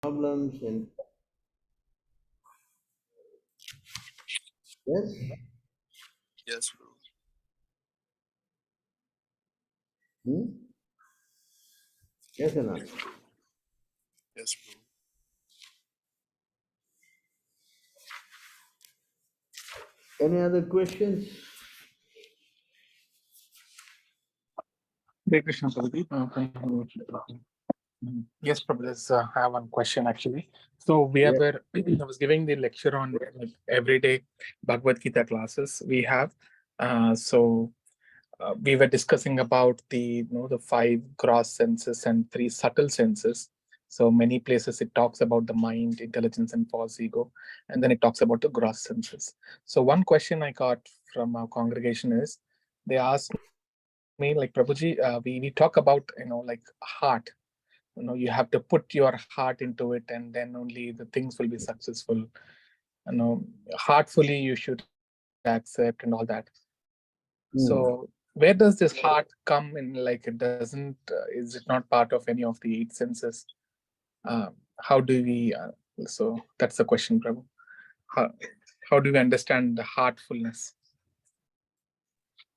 problems and yes. Yes, Prabhu. Yes or not? Yes, Prabhu. Any other questions? Hare Krishna, Prabhuji. Yes, Prabhu, I have one question actually. So we Yeah. were, I was giving the lecture on like everyday Bhagavad Gita classes we have. We were discussing about the 5 gross senses and 3 subtle senses. So many places it talks about the mind, intelligence, and false ego, and then it talks about the gross senses. So one question I got from our congregation is, they asked me like, Prabhuji, we talk about like heart. You have to put your heart into it, and then only the things will be successful. Heartfully you should accept and all that. So where does this heart come in? Like, it doesn't, is it not part of any of the 8 senses? How do we, so that's the question, Prabhu. How do we understand the heartfulness?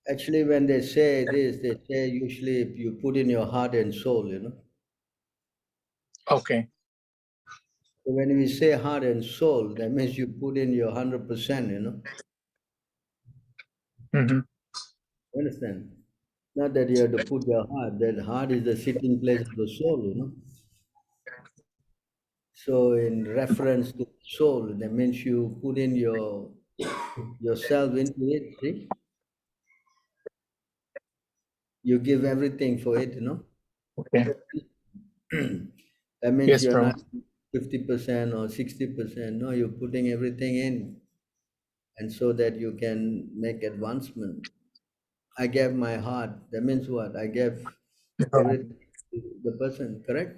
Actually, when they say this, they say usually you put in your heart and soul. Okay. So when we say heart and soul, that means you put in your 100%. Mm-hmm. Understand? Not that you have to put your heart. That heart is the sitting place of the soul. So in reference to soul, that means you put in yourself into it. See, you give everything for it. Okay. That means Yes, you're not Prabhu. 50% or 60%. No, you're putting everything in, and so that you can make advancement. I gave my heart. That means what? I gave everything to the person. Correct?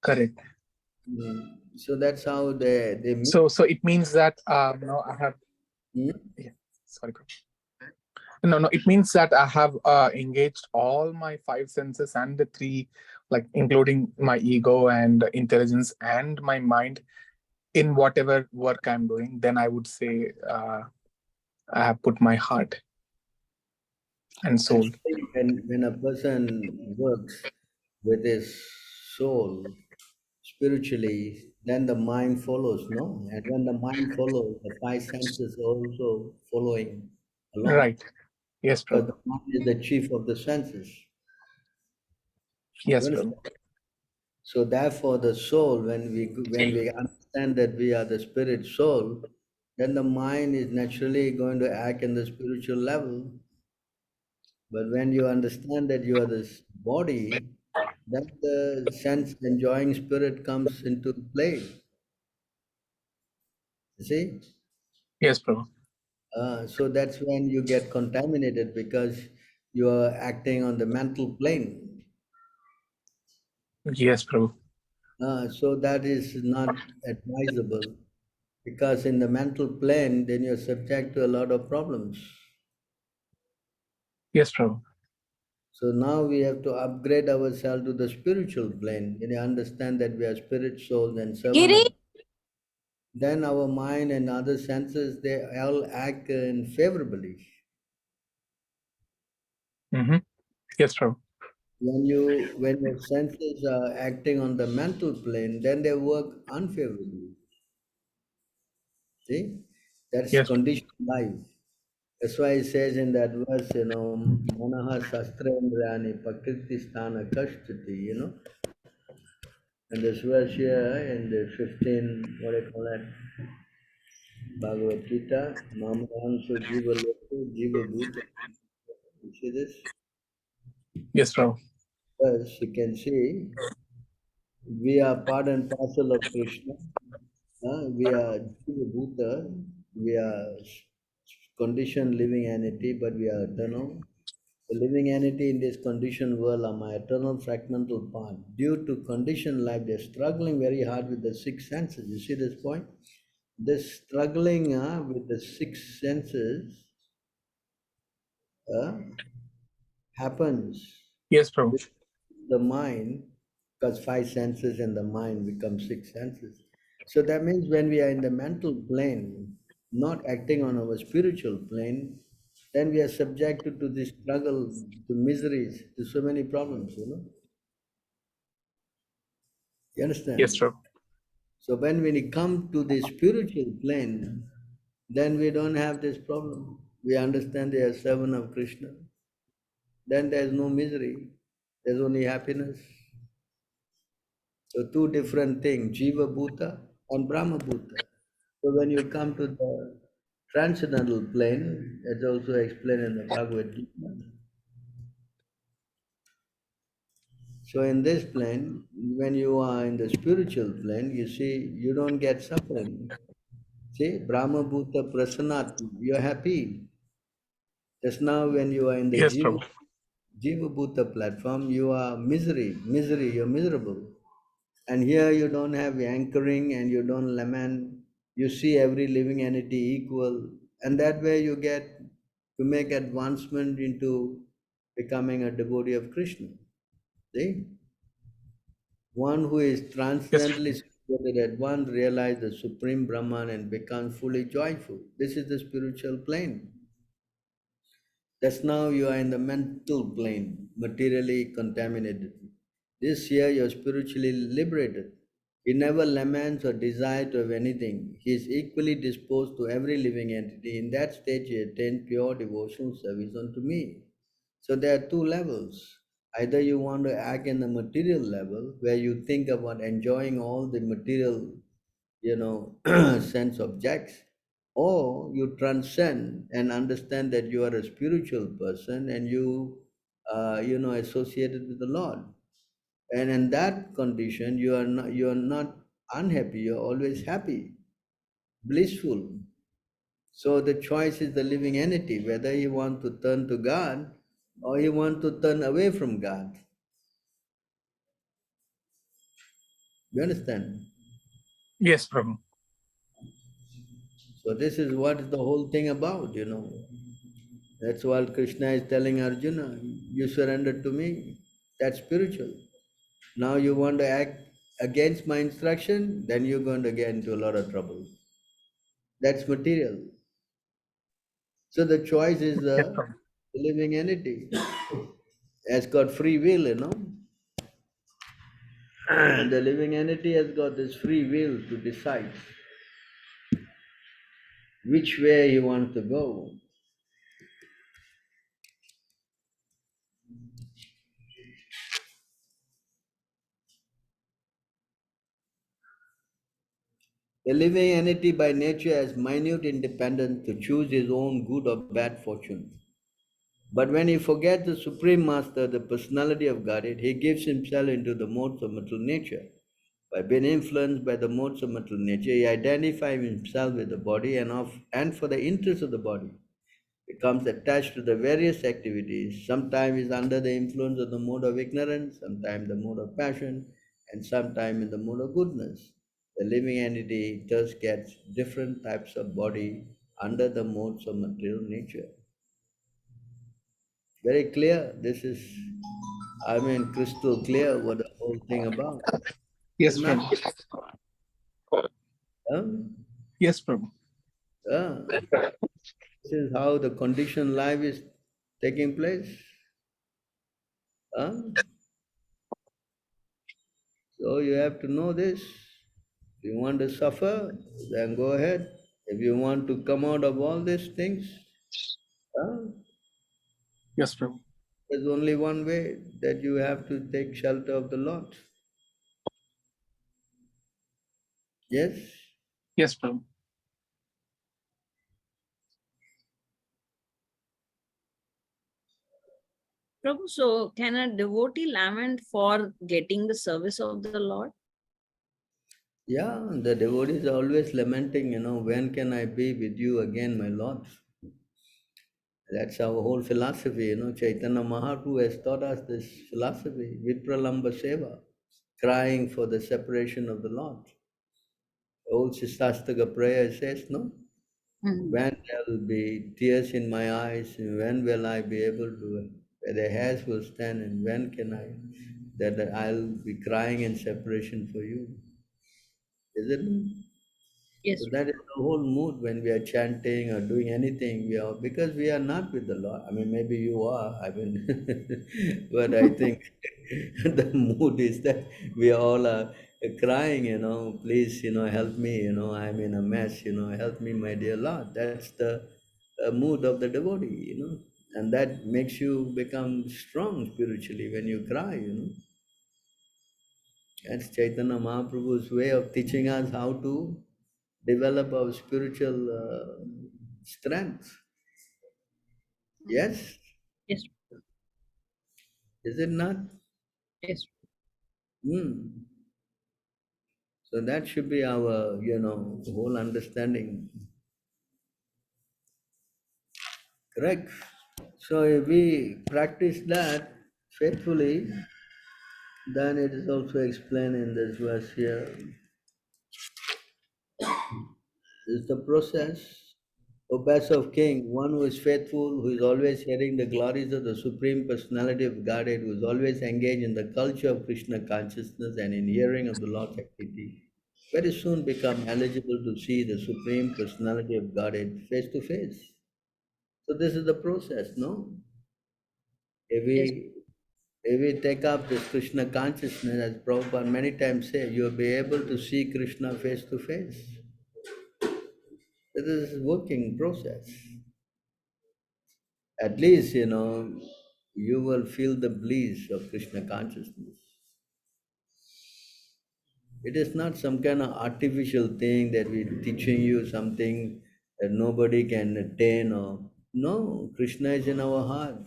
Correct. So that's how they meet. So it means that no, I have. Yeah. Sorry, Prabhu. No, it means that I have engaged all my 5 senses and the 3, like including my ego and intelligence and my mind in whatever work I'm doing. Then I would say I have put my heart and soul. Actually, when a person works with his soul spiritually, then the mind follows, no? And when the mind follows, the 5 senses are also following along. Right. Yes, Because Prabhu. the mind is the chief of the senses. You Yes, understand? Prabhu. So therefore, the soul, when we understand that we are the spirit soul, then the mind is naturally going to act in the spiritual level. But when you understand that you are this body, then the sense enjoying spirit comes into play. You see? Yes, Prabhu. So that's when you get contaminated because you are acting on the mental plane. Yes, Prabhu. So that is not advisable because in the mental plane, then you're subject to a lot of problems. Yes, Prabhu. So now we have to upgrade ourselves to the spiritual plane. When you understand that we are spirit, soul, and servant of, then our mind and other senses, they all act favorably. Mm-hmm. Yes, Prabhu. When your senses are acting on the mental plane, then they work unfavorably. See, that's Yes. conditioned life. That's why it says in that verse, Manaha Shastrendryani Pakriti Sthana Kashtati. And this verse here in the 15, what do you call that? Bhagavad Gita, Mamahanso Jiva Loku Jiva Bhuta. You see this? Yes, Prabhu. Yes, you can see we are part and parcel of Krishna. We are Jiva Bhuta. We are conditioned living entity, but we are eternal. The living entity in this conditioned world are my eternal fragmental part. Due to conditioned life, they're struggling very hard with the 6 senses. You see this point? This struggling with the 6 senses happens Yes, Prabhu. with the mind because 5 senses in the mind become 6 senses. So that means when we are in the mental plane, not acting on our spiritual plane, then we are subjected to this struggle, to miseries, to so many problems, you know. You Yes, understand? Prabhu. So when we come to the spiritual plane, then we don't have this problem. We understand they are servant of Krishna. Then there's no misery. There's only happiness. So two different things, Jiva Bhuta and Brahma Bhuta. So when you come to the transcendental plane, it's also explained in the Bhagavad Gita. So in this plane, when you are in the spiritual plane, you see, you don't get suffering. See, Brahma Bhuta Prasanat, you're happy. Just now when you are in the Yes, Prabhu. Jiva Bhuta platform, you are misery, you're miserable. And here you don't have anchoring and you don't lament. You see every living entity equal. And that way you get to make advancement into becoming a devotee of Krishna. See? One who is Yes, transcendently situated at once realizes the supreme Brahman and becomes fully joyful. This is the spiritual plane. Just now you are in the mental plane, materially contaminated. This year you are spiritually liberated. He never laments or desires to have anything. He is equally disposed to every living entity. In that stage, he attains pure devotional service unto me. So there are two levels. Either you want to act in the material level, where you think about enjoying all the material, sense objects, or you transcend and understand that you are a spiritual person and associated with the Lord. And in that condition, you are not unhappy. You are always happy, blissful. So the choice is the living entity, whether he want to turn to God or he want to turn away from God. You understand? yes, Prabhu. So this is what the whole thing about. That's what Krishna is telling Arjuna. You surrender to me. That's spiritual. Now you want to act against my instruction, then you're going to get into a lot of trouble. That's material. So the choice is Yes, the Prabhu. living entity. Has got free will. And the living entity has got this free will to decide which way he wants to go. The living entity by nature has minute independence to choose his own good or bad fortune. But when he forgets the Supreme Master, the personality of Godhead, he gives himself into the modes of material nature. By being influenced by the modes of material nature, he identifies himself with the body and for the interest of the body, becomes attached to the various activities. Sometimes is under the influence of the mode of ignorance, sometimes the mode of passion, and sometimes in the mode of goodness. The living entity thus gets different types of body under the modes of material nature. Very clear. This is, crystal clear what the whole thing about. There's Yes, nothing. Prabhu. Huh? Yes, Prabhu. This is how the conditioned life is taking place. Huh? So you have to know this. If you want to suffer, then go ahead. If you want to come out of all these things, huh, Yes, Prabhu. there's only one way, that you have to take shelter of the Lord. Yes? Yes, Prabhu. Prabhu, so can a devotee lament for getting the service of the Lord? Yeah, the devotee is always lamenting, when can I be with you again, my Lord? That's our whole philosophy. Chaitanya Mahaprabhu has taught us this philosophy, Vipralamba Seva, crying for the separation of the Lord. The old Shastastaka prayer says, no? Mhm. When there will be tears in my eyes, when will I be able to, where the hairs will stand, and when can I that I'll be crying in separation for you. Isn't it? Yes. So that is the whole mood when we are chanting or doing anything. We are because we are not with the Lord. I mean, maybe you are. I mean, but I think the mood is that we all are crying. Please, help me. I'm in a mess. Help me, my dear Lord. That's the mood of the devotee. And that makes you become strong spiritually when you cry. That's Chaitanya Mahaprabhu's way of teaching us how to develop our spiritual strength. Yes, Yes. is it not? Yes. Hmm. So that should be our, whole understanding. Correct. So if we practice that faithfully, then it is also explained in this verse here. Is the process. O best of king, one who is faithful, who is always hearing the glories of the Supreme Personality of Godhead, who is always engaged in the culture of Krishna consciousness and in hearing of the Lord's activity, very soon become eligible to see the Supreme Personality of Godhead face to face. So this is the process, no? If Yes. we if we take up this Krishna consciousness, as Prabhupada many times say, you'll be able to see Krishna face to face. This is working process. At least, you will feel the bliss of Krishna consciousness. It is not some kind of artificial thing that we're teaching you something that nobody can attain or no, Krishna is in our heart.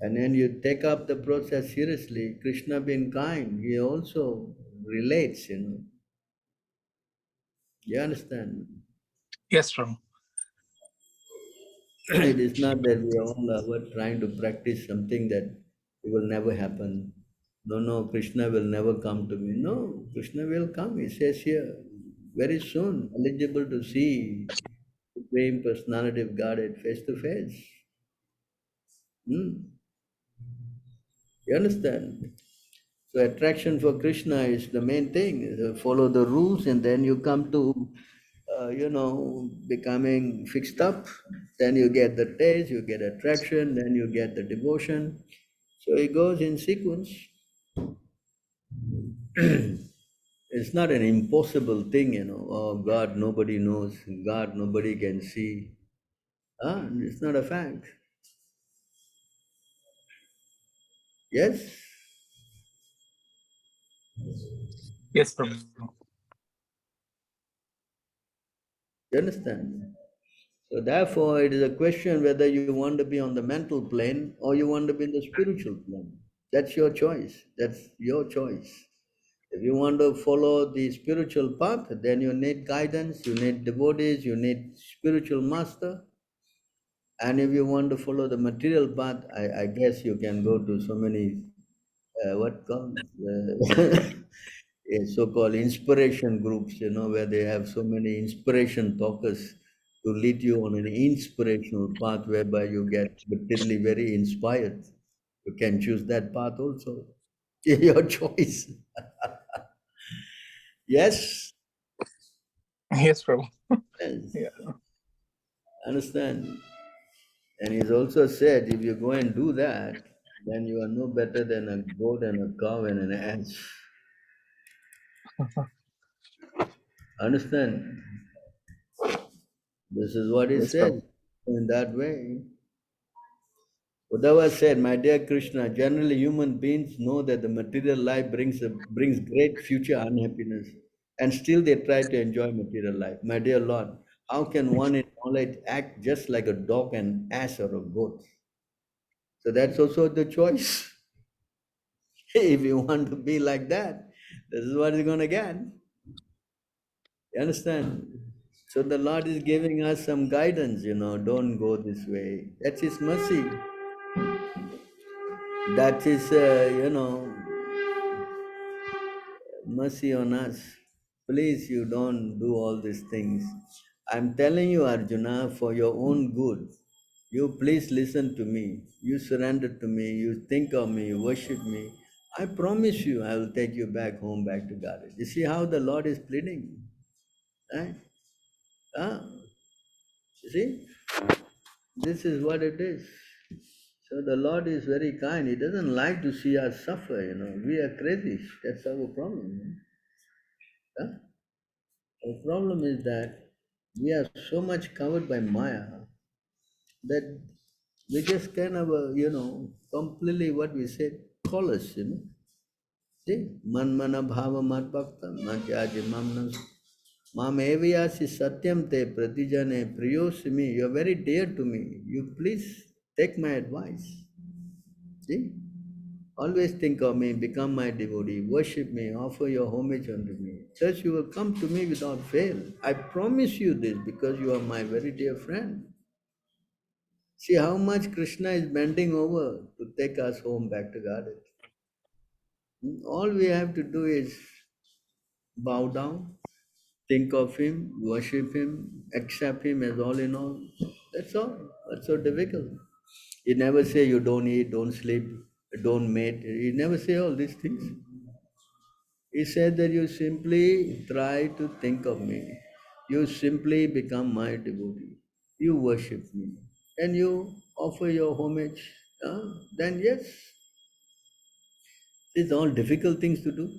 And then you take up the process seriously. Krishna being kind, he also relates. You understand? Yes, Prabhu. It is not that we all are trying to practice something that it will never happen. No, no, Krishna will never come to me. No, Krishna will come. He says here, very soon, eligible to see the Supreme Personality of Godhead face to face. Hmm. You understand? So attraction for Krishna is the main thing. Follow the rules, and then you come to, becoming fixed up. Then you get the taste, you get attraction, then you get the devotion. So it goes in sequence. It's not an impossible thing. Oh, God, nobody knows. God, nobody can see. It's not a fact. Yes, Yes, Prabhu. you understand? So therefore, it is a question whether you want to be on the mental plane or you want to be in the spiritual plane. That's your choice. That's your choice. If you want to follow the spiritual path, then you need guidance, you need devotees, you need spiritual master. And if you want to follow the material path, I guess you can go to so many, what called, so-called inspiration groups, where they have so many inspiration talkers to lead you on an inspirational path whereby you get literally very inspired. You can choose that path also. Your choice. Yes. Yes, Prabhu. Yes. Yeah. Understand. And he's also said, if you go and do that, then you are no better than a goat and a cow and an ass. Understand? This is what he Yes, Prabhu. says. In that way, Uddhava said, my dear Krishna, generally human beings know that the material life brings great future unhappiness, and still they try to enjoy material life. My dear Lord, how can one in knowledge act just like a dog, an ass, or a goat? So that's also the choice. If you want to be like that, this is what you're going to get. You understand? So the Lord is giving us some guidance, don't go this way. That's His mercy. That is, mercy on us. Please, you don't do all these things. I'm telling you, Arjuna, for your own good. You please listen to me. You surrender to me. You think of me. You worship me. I promise you, I will take you back home, back to Godhead. You see how the Lord is pleading? Right? Ah, you see? This is what it is. So the Lord is very kind. He doesn't like to see us suffer, We are crazy. That's our problem. Huh? Our problem is that we are so much covered by Maya that we just kind of, completely what we say, callous. See? Man mana bhava mat bhakta, madhyaji mamnas. Mam eviyasi satyam te pratijane priyosimi. You are very dear to me. You please take my advice. See? Always think of me, become my devotee, worship me, offer your homage unto me. Thus you will come to me without fail. I promise you this because you are my very dear friend. See how much Krishna is bending over to take us home back to Godhead. All we have to do is bow down, think of him, worship him, accept him as all in all. That's all. What's so difficult? He never say you don't eat, don't sleep, don't mate. He never say all these things. He said that you simply try to think of me. You simply become my devotee. You worship me. And you offer your homage. Then yes, these are all difficult things to do.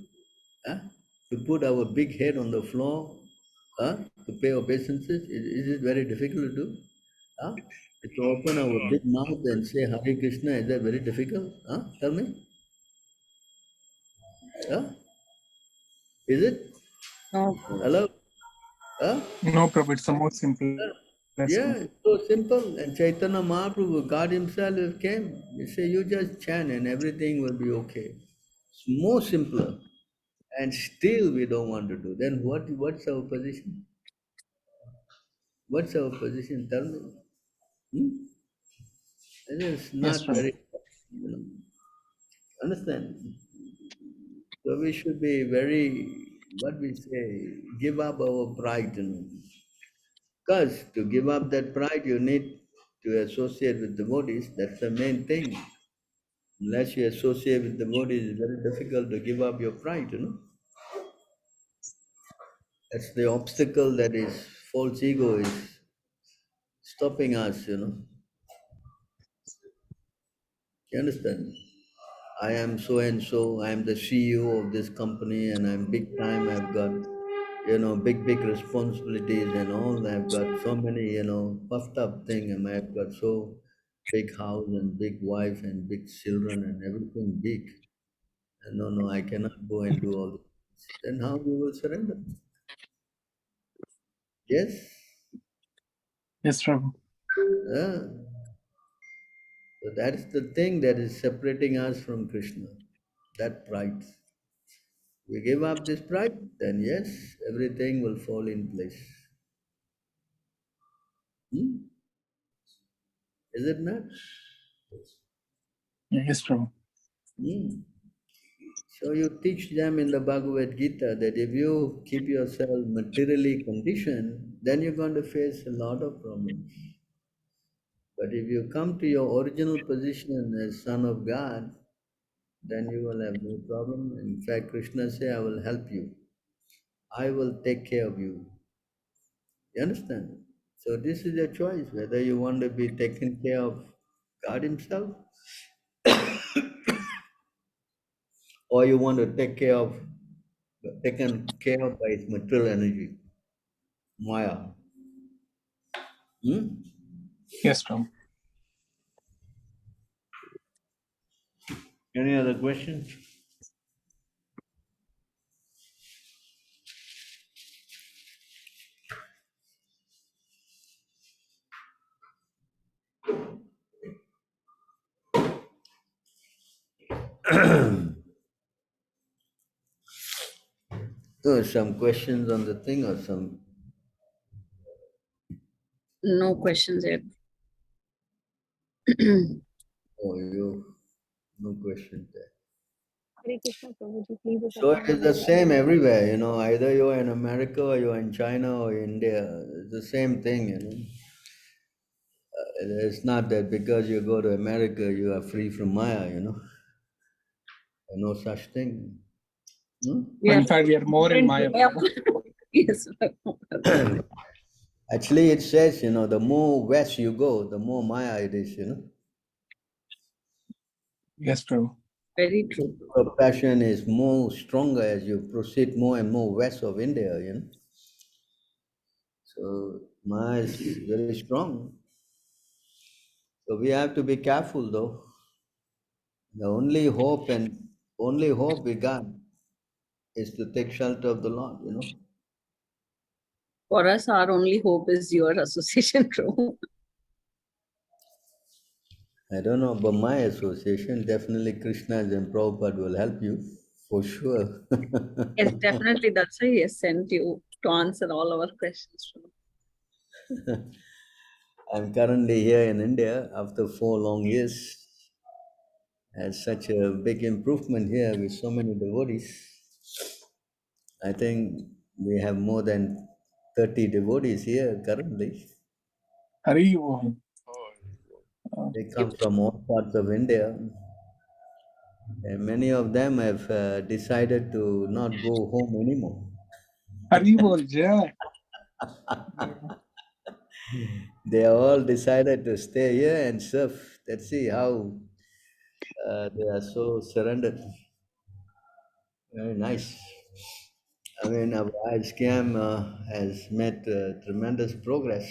Huh? To put our big head on the floor, to pay obeisances, is it very difficult to do? Huh? To open our big mouth and say Hare Krishna, is that very difficult? Tell me. Huh? Is it? No. Hello? Huh? No, Prabhu, it's the most simplest Yeah, one. it's so simple. And Chaitanya Mahaprabhu, God Himself came. He said, you just chant and everything will be okay. It's more simpler. And still we don't want to do. Then what's our position? What's our position? Tell me. Hmm? It is Yes, not Prabhu. very, you know, understand? So we should be very, what we say, give up our pride. Because to give up that pride, you need to associate with devotees. That's the main thing. Unless you associate with devotees, it's very difficult to give up your pride. That's the obstacle that is false ego is stopping us. You understand? I am so and so, I am the CEO of this company and I'm big time, I've got, big responsibilities and all. I've got so many, puffed up thing and I've got so big house and big wife and big children and everything big. And no, I cannot go and do all this. Then how you will surrender? Yes? Yes, Prabhu. Ah, so that is the thing that is separating us from Krishna. That pride. We give up this pride, then yes, everything will fall in place. Hmm? Is it not? Yes, Prabhu. Hmm. So you teach them in the Bhagavad Gita that if you keep yourself materially conditioned, then you're going to face a lot of problems. But if you come to your original position as Son of God, then you will have no problem. In fact, Krishna says, I will help you. I will take care of you. You understand? So this is your choice, whether you want to be taken care of God Himself or you want to taken care of by its material energy, Maya. Hmm? Yes, Prabhu. Any other questions? Some questions on the thing or some. No questions yet. Oh, you no questions there. Hare Krishna, Prabhuji, please So it is the explain. same everywhere. Either you're in America or you're in China or India. It's the same thing. It's not that because you go to America you are free from Maya. No such thing. Hmm? We In are fact, we are more in Maya. Prabhu. yes. Actually, it says, the more west you go, the more Maya it is, Yes, Prabhu. Very true. The passion is more stronger as you proceed more and more west of India, So Maya is very strong. So we have to be careful though. The only hope we got is to take shelter of the Lord, For us, our only hope is your association, Prabhu. I don't know about my association. Definitely Krishna's and Prabhupada will help you for sure. Yes, definitely. That's why he has sent you to answer all our questions. Prabhu. I'm currently here in India after 4 long years. Has such a big improvement here with so many devotees. I think we have more than 30 devotees here currently. Hari Om. Oh, They come from all parts of India, and many of them have decided to not go home anymore. Hari Bol Jai. They all decided to stay here and serve. Let's see how they are so surrendered. Very nice. I mean, our ISKM has made tremendous progress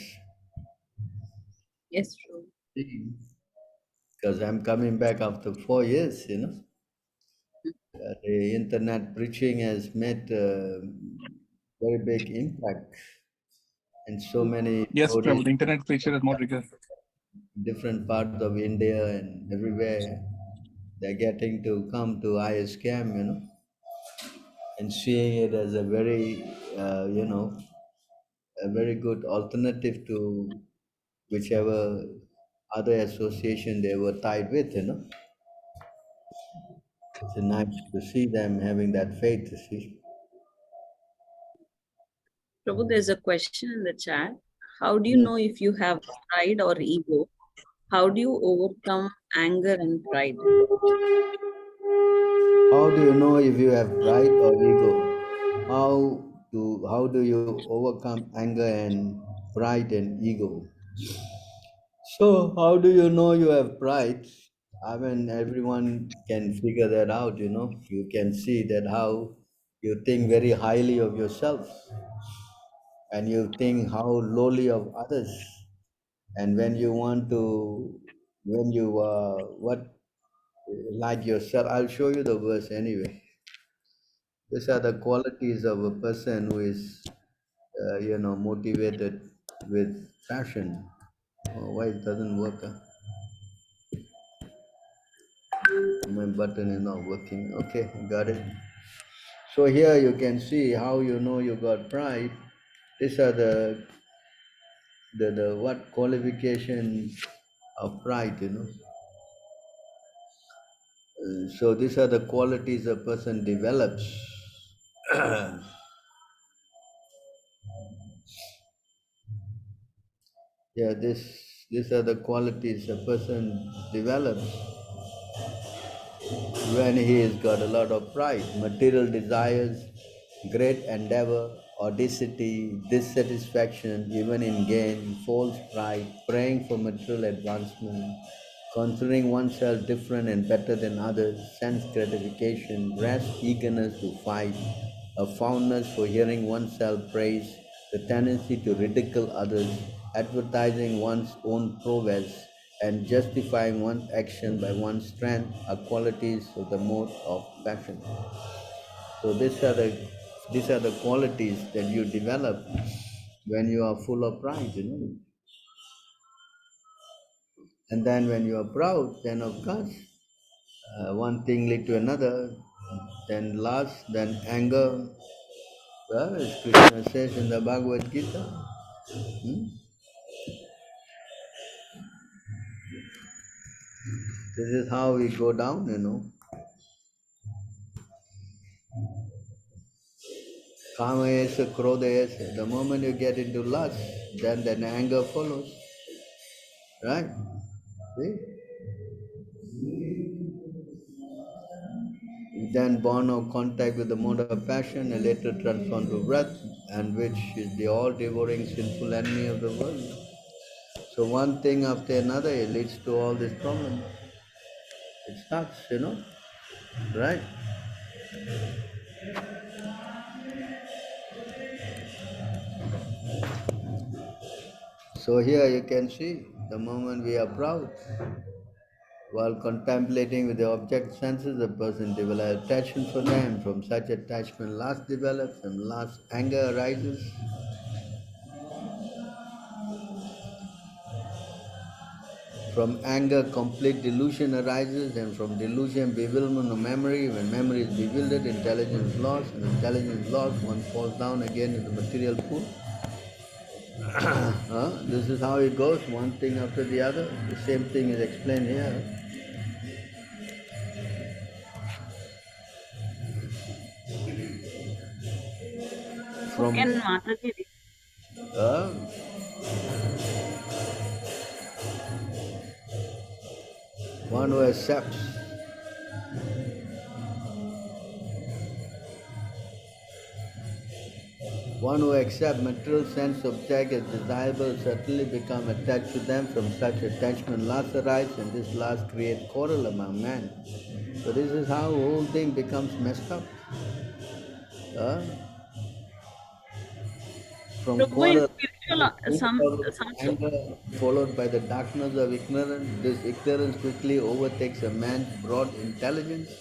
Yes, true. because I'm coming back after 4 years. The internet preaching has made very big impact, and so many Yes, devotees Prabhu. The internet preacher is more rigorous. different parts of India and everywhere they're getting to come to ISKM, and seeing it as a very, a very good alternative to whichever other association they were tied with. It's nice to see them having that faith, you see. Prabhu, there's a question in the chat. How do you Hmm. know if you have pride or ego? How do you overcome anger and pride? How do you know if you have pride or ego? How do you overcome anger and pride and ego? So how do you know you have pride? I mean, everyone can figure that out. You can see that how you think very highly of yourself and you think how lowly of others. And when you want to, when you what like yourself, I'll show you the verse anyway. These are the qualities of a person who is, motivated with passion. Oh, why it doesn't work? My button is not working. Okay, got it. So here you can see how you know you got pride. These are the what qualification of pride. So these are the qualities a person develops. Yeah, these are the qualities a person develops when he has got a lot of pride, material desires, great endeavor, audacity, dissatisfaction, even in gain, false pride, praying for material advancement, considering oneself different and better than others, sense gratification, rash eagerness to fight, a fondness for hearing oneself praised, the tendency to ridicule others, advertising one's own prowess, and justifying one's action by one's strength are qualities of the mode of passion. So these are the qualities that you develop when you are full of pride. And then when you are proud, then of course one thing lead to another, then lust, then anger. Well, as Krishna says in the Bhagavad Gita, hmm, this is how we go down. Kamayesa, Krodayesa. The moment you get into lust, then anger follows. Right? See? then born of contact with the mode of passion and later transformed to wrath, and which is the all-devouring sinful enemy of the world. So one thing after another, it leads to all these problems. It starts, right? So here you can see the moment we are proud, while contemplating with the object senses, the person develops attachment for them. From such attachment, lust develops, and lust anger arises. From anger, complete delusion arises, and from delusion, bewilderment of memory. When memory is bewildered, intelligence is lost, and intelligence is lost, one falls down again in the material pool. This is how it goes, one thing after the other. The same thing is explained here. Who From can Mataji read? uh, one who accepts. One who accepts material sense object as desirable certainly become attached to them. From such attachment lust arises, and this lust creates quarrel among men. So this is how the whole thing becomes messed up. From Prabhu, in quarrel, spiritual, some anger, followed by the darkness of ignorance. This ignorance quickly overtakes a man's broad intelligence.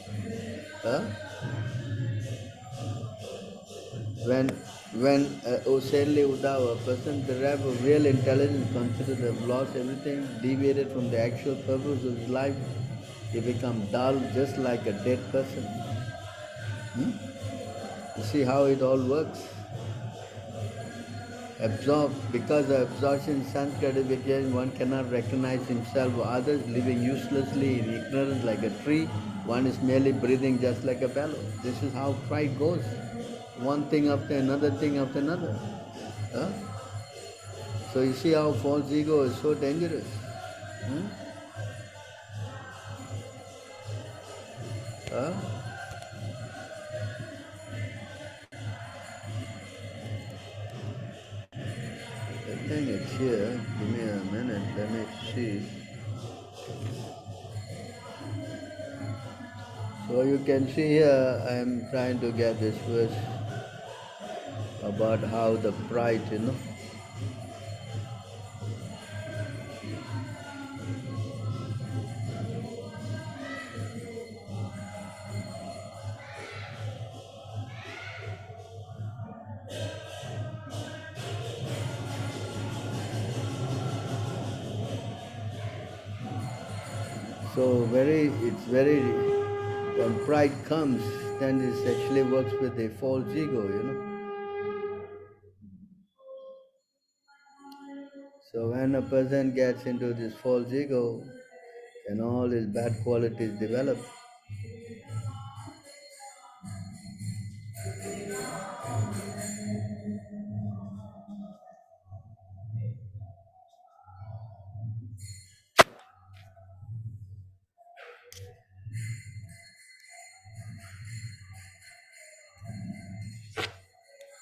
When sadly without a person derived of real intelligence considered to have lost everything, deviated from the actual purpose of his life, he becomes dull just like a dead person. You see how it all works? Absorbed, because of absorption in sense gratification, one cannot recognize himself or others, living uselessly in ignorance like a tree. One is merely breathing just like a bellow. This is how pride goes. One thing after another thing after another. Huh? So you see how false ego is so dangerous. Huh? I think it's here. Give me a minute. Let me see. So you can see here, I am trying to get this verse about how the pride. So it's very, when pride comes, then it actually works with the false ego. So when a person gets into this false ego, then all his bad qualities develop.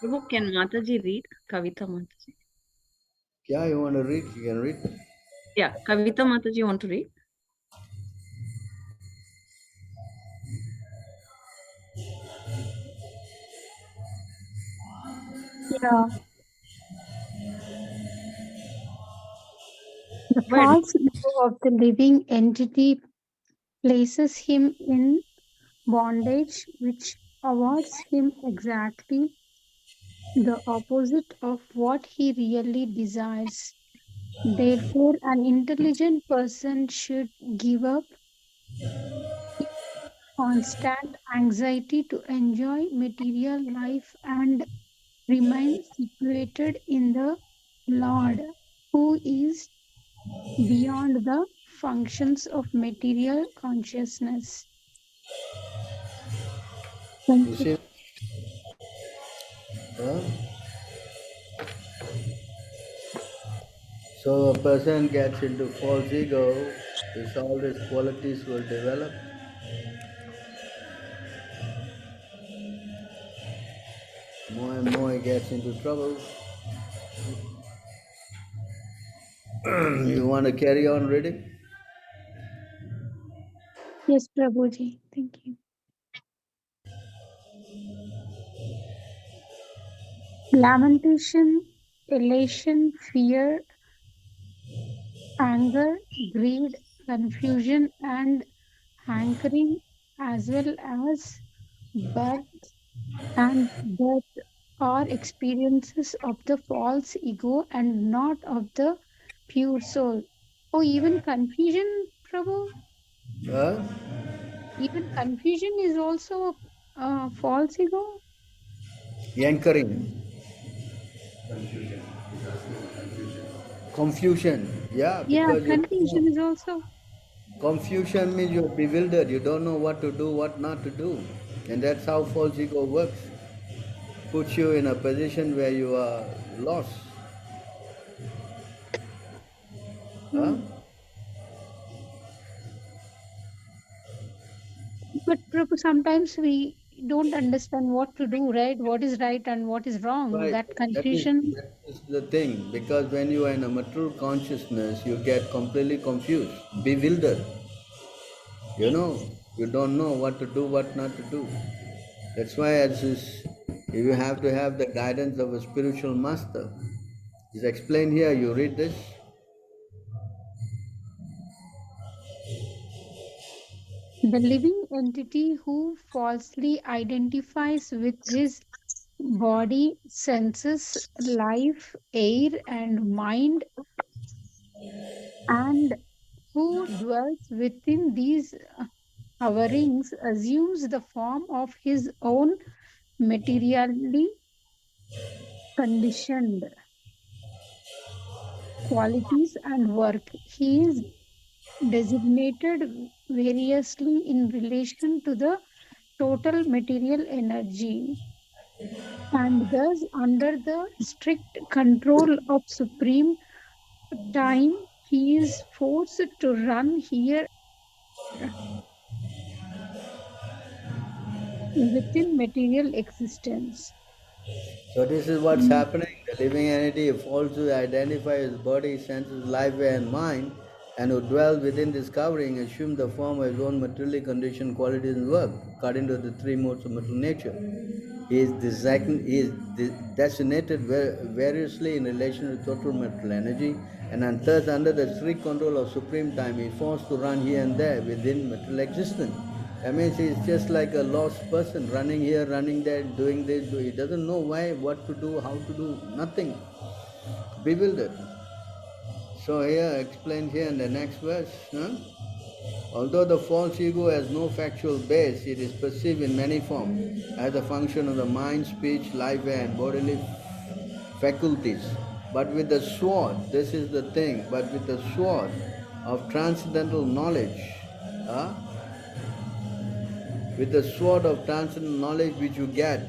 Prabhu, can Mataji read? Kavita Mataji. Yeah, you want to read? You can read. Yeah, Kavita Mataji, want to read? Yeah, the Go ahead. false ego of the living entity places him in bondage, which awards him exactly the opposite of what he really desires. Therefore, an intelligent person should give up constant anxiety to enjoy material life and remain situated in the Lord, who is beyond the functions of material consciousness. Thank You you. see? Huh? So a person gets into false ego, his all these qualities will develop. More and more he gets into trouble. You want to carry on reading? Yes, Prabhuji. Thank you. Lamentation, elation, fear, anger, greed, confusion, and hankering, as well as birth and death, are experiences of the false ego and not of the pure soul. Oh, even confusion, Prabhu, Huh? even confusion is also a false ego. Yankering. Confusion. Yeah, Yeah, because you don't know. confusion is also. Confusion means you're bewildered. You don't know what to do, what not to do. And that's how false ego works. Puts you in a position where you are lost. Huh? Hmm. But Prabhu, sometimes we don't understand what to do, right? What is right and what is wrong. Right. That That is, confusion. that is the thing. Because when you are in a material consciousness, you get completely confused, bewildered. You know, you don't know what to do, what not to do. That's why as is, you have to have the guidance of a spiritual master. It's explained here. You read this. The living entity who falsely identifies with his body, senses, life, air, and mind, and who dwells within these hoverings, assumes the form of his own materially conditioned qualities and work. He is designated variously in relation to the total material energy, and thus under the strict control of supreme time he is forced to run here within material existence. So this is what's Mm. happening. The living entity falls to identify his body, senses, life, and mind, and who dwell within this covering assume the form of his own materially conditioned qualities and work, according to the three modes of material nature. He is designated variously in relation to total material energy, and thus under the strict control of supreme time, he is forced to run here and there within material existence. That means he's just like a lost person, running here, running there, doing this. He doesn't know why, what to do, how to do, nothing. Bewildered. So here, explained here in the next verse. Huh? Although the false ego has no factual base, it is perceived in many forms as a function of the mind, speech, life, and bodily faculties. But with the sword, this is the thing, but with the sword of transcendental knowledge, uh, with the sword of transcendental knowledge which you get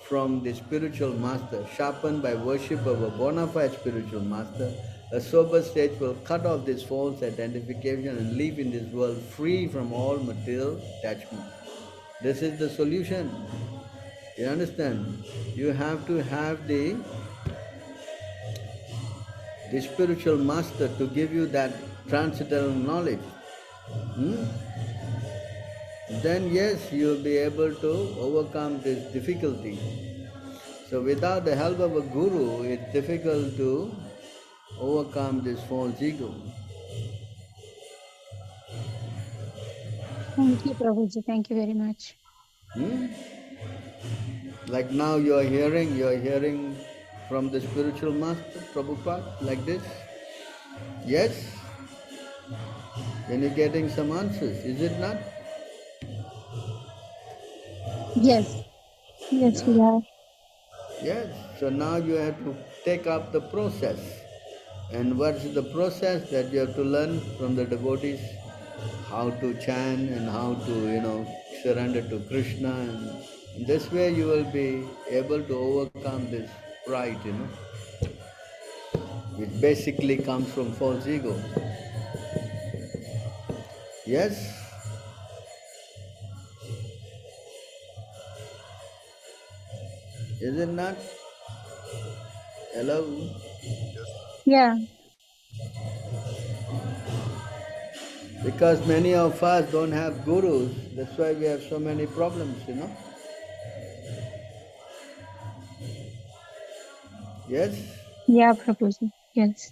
from the spiritual master, sharpened by worship of a bona fide spiritual master, a sober stage will cut off this false identification and live in this world free from all material attachment. This is the solution. You understand? You have to have the spiritual master to give you that transcendental knowledge. Hmm? Then yes, you will be able to overcome this difficulty. So without the help of a guru, it's difficult to overcome this false ego. Thank you, Prabhuji. Thank you very much. Hmm? Like now you are hearing from the spiritual master, Prabhupada, like this. Yes? Then you're getting some answers, is it not? Yes, yes, Yeah. we are. Yes. So now you have to take up the process. And what's the process that you have to learn from the devotees? How to chant and how to, surrender to Krishna. And this way you will be able to overcome this pride, which basically comes from false ego. Yes? Is it not? Hello? Yes. Yeah, Because many of us don't have gurus, that's why we have so many problems, you know? Yes? yeah, Prabhuji. Yes.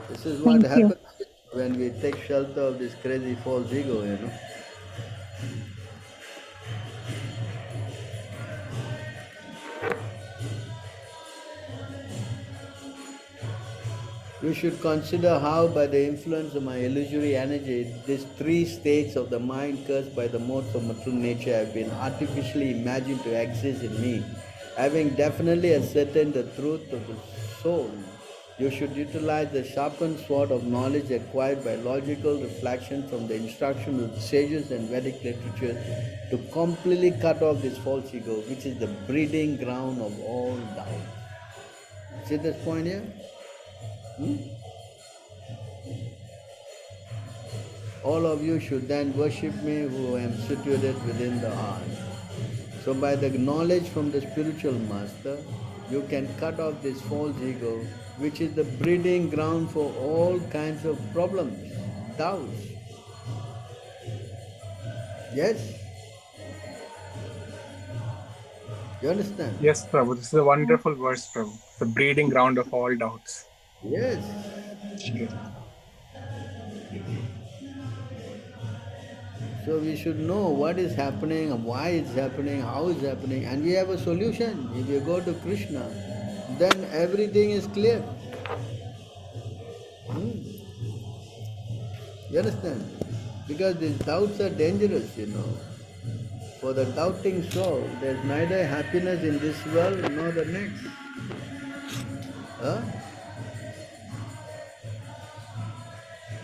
This is what Thank you. happens when we take shelter of this crazy false ego, you know? You should consider how, by the influence of my illusory energy, these three states of the mind cursed by the modes of material nature have been artificially imagined to exist in me. Having definitely ascertained the truth of the soul, you should utilize the sharpened sword of knowledge acquired by logical reflection from the instruction of the sages and Vedic literature to completely cut off this false ego, which is the breeding ground of all doubt. See this point here? Hmm? All of you should then worship me who am situated within the heart. So by the knowledge from the spiritual master, you can cut off this false ego, which is the breeding ground for all kinds of problems, doubts. Yes? You understand? Yes, Prabhu. This is a wonderful verse, Prabhu. The breeding ground of all doubts. Yes. Yes. So we should know what is happening, why it's happening, how it's happening, and we have a solution. If you go to Krishna, then everything is clear. Hmm? You understand? Because these doubts are dangerous, you know. For the doubting soul, there is neither happiness in this world nor the next. Huh?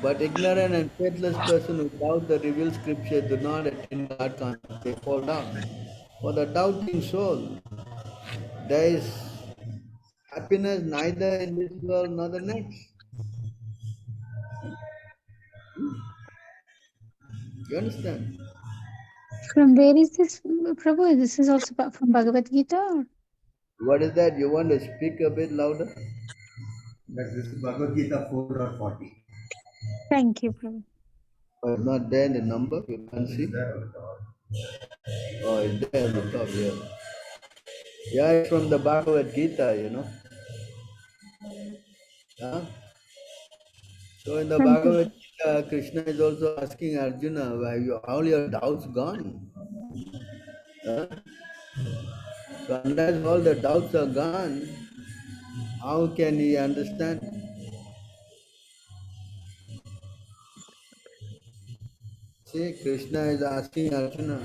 But ignorant and faithless person who doubt the revealed scripture do not attain God consciousness, they fall down. For the doubting soul, there is happiness neither in this world nor the next. You understand? From where is this, Prabhu? This is also from Bhagavad Gita? Or? What is that? You want to speak a bit louder? That this is Bhagavad Gita 4 or 40. Thank you, Prabhu. Oh, it's not there in the number, you can't see. Oh, it's there on the top, yeah. Yeah, it's from the Bhagavad Gita, you know. Huh? So in the Thank you. Bhagavad Gita, Krishna is also asking Arjuna, why all your doubts gone? Huh? So unless all the doubts are gone, how can he understand? See, Krishna is asking Arjuna.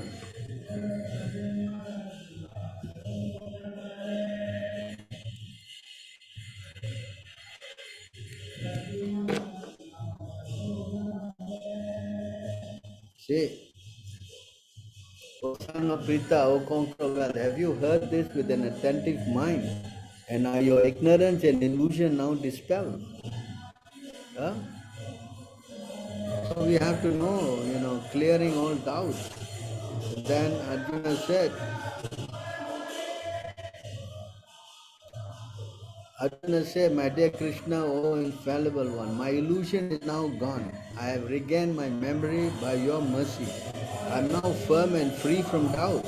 See, O son of Prita, O conqueror of wealth, have you heard this with an attentive mind? And are your ignorance and illusion now dispelled? Huh? So we have to know, you know, clearing all doubts. Then Arjuna said, my dear Krishna, O infallible one, my illusion is now gone. I have regained my memory by your mercy. I am now firm and free from doubt,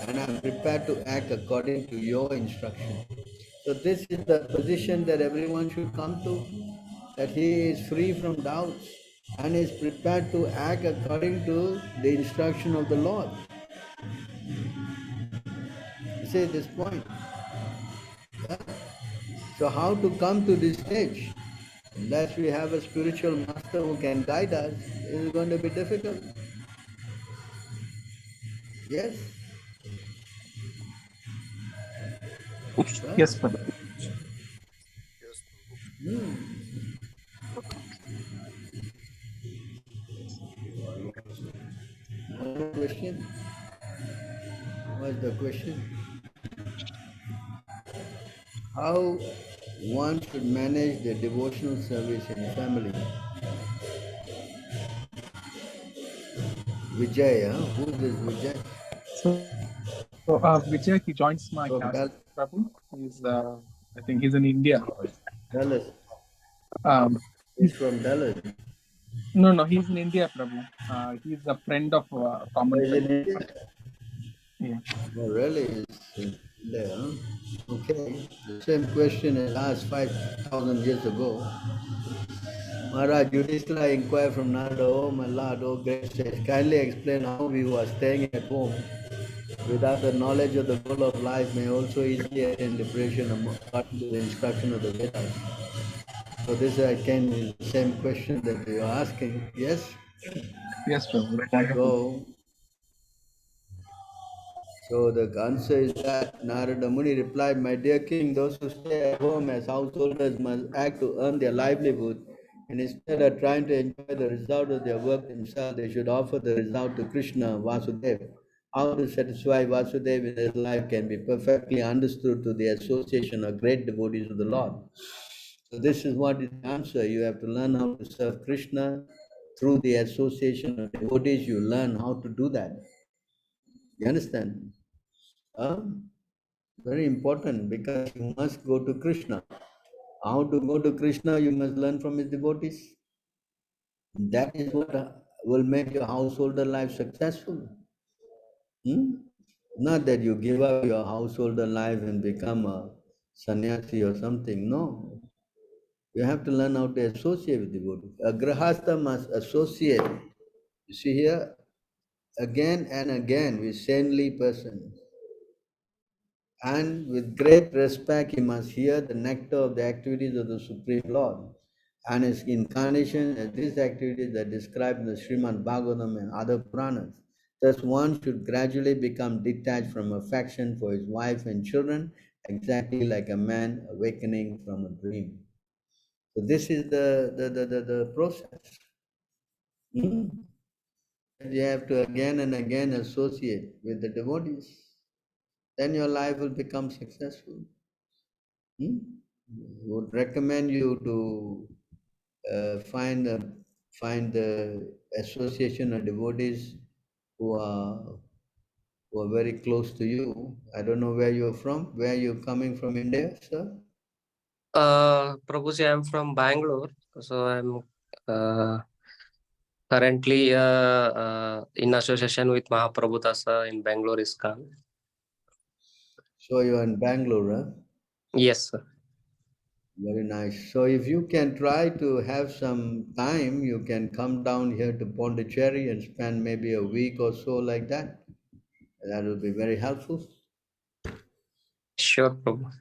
and I am prepared to act according to your instruction. So this is the position that everyone should come to, that he is free from doubts and is prepared to act according to the instruction of the Lord. You see this point? Yeah? So how to come to this stage? Unless we have a spiritual master who can guide us, it is going to be difficult. Yes? Huh? Yes, Prabhu. Yes, Prabhu. Another question? What's the question? How one should manage the devotional service in family? Vijay, huh? Who is this Vijay? So Vijay, he joins my From caste, Dallas. Prabhu. I think he's in India. Dallas. Um, He's from Dallas. no, he's in India, Prabhu. He's a friend of Oh, common he's friend. in India? Yeah. Oh, really? He's in there, huh? Okay. The same question is asked 5,000 years ago. Maharaj, Yudhishthira inquired from Narada, "Oh my Lord, O great sage, kindly explain how we who are staying at home without the knowledge of the goal of life may also easily attain liberation according to the instruction of the Vedas." So this again is the same question that you are asking. Yes? Yes, Prabhu. Wonderful. So the answer is that Narada Muni replied, "My dear king, those who stay at home as householders must act to earn their livelihood, and instead of trying to enjoy the result of their work themselves, they should offer the result to Krishna, Vasudeva. How to satisfy Vasudeva in his life can be perfectly understood through the association of great devotees of the Lord." So this is what is the answer. You have to learn how to serve Krishna through the association of devotees. You learn how to do that. You understand? Huh? Very important, because you must go to Krishna. How to go to Krishna? You must learn from his devotees. That is what will make your householder life successful. Hmm? Not that you give up your householder life and become a sannyasi or something. No. You have to learn how to associate with devotees. A grahastha must associate. You see here, again and again with saintly persons. And with great respect, he must hear the nectar of the activities of the Supreme Lord and his incarnation as these activities are described in the Srimad Bhagavatam and other Puranas. Thus, one should gradually become detached from affection for his wife and children, exactly like a man awakening from a dream. So, this is the process. Hmm. You have to again and again associate with the devotees. Then your life will become successful. Hmm? Would recommend you to find the association of devotees who are who are very close to you. I don't know where you're from. Where are you coming from, India, sir? Prabhuji, I'm from Bangalore, so I'm uh, currently in association with Mahaprabhu Dasa in Bangalore ISKCON. So you're in Bangalore, huh? Yes, sir. Very nice. So if you can try to have some time, you can come down here to Pondicherry and spend maybe a week or so like that. That will be very helpful. Sure, Prabhu.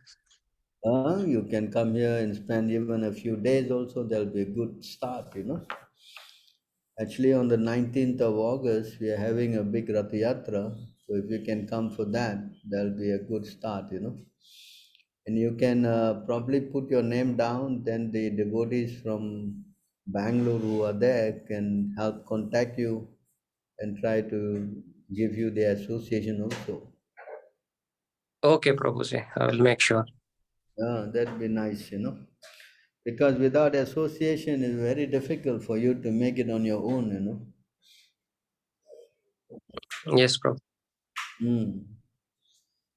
You can come here and spend even a few days also. There'll be a good start. Actually, on the 19th of August, we are having a big Rath Yatra. So if you can come for that, that'll be a good start. And you can probably put your name down, then the devotees from Bangalore who are there can help contact you and try to give you the association also. Okay, Prabhuji, I will make sure. That'd be nice. Because without association, it's very difficult for you to make it on your own. Yes, Prabhu.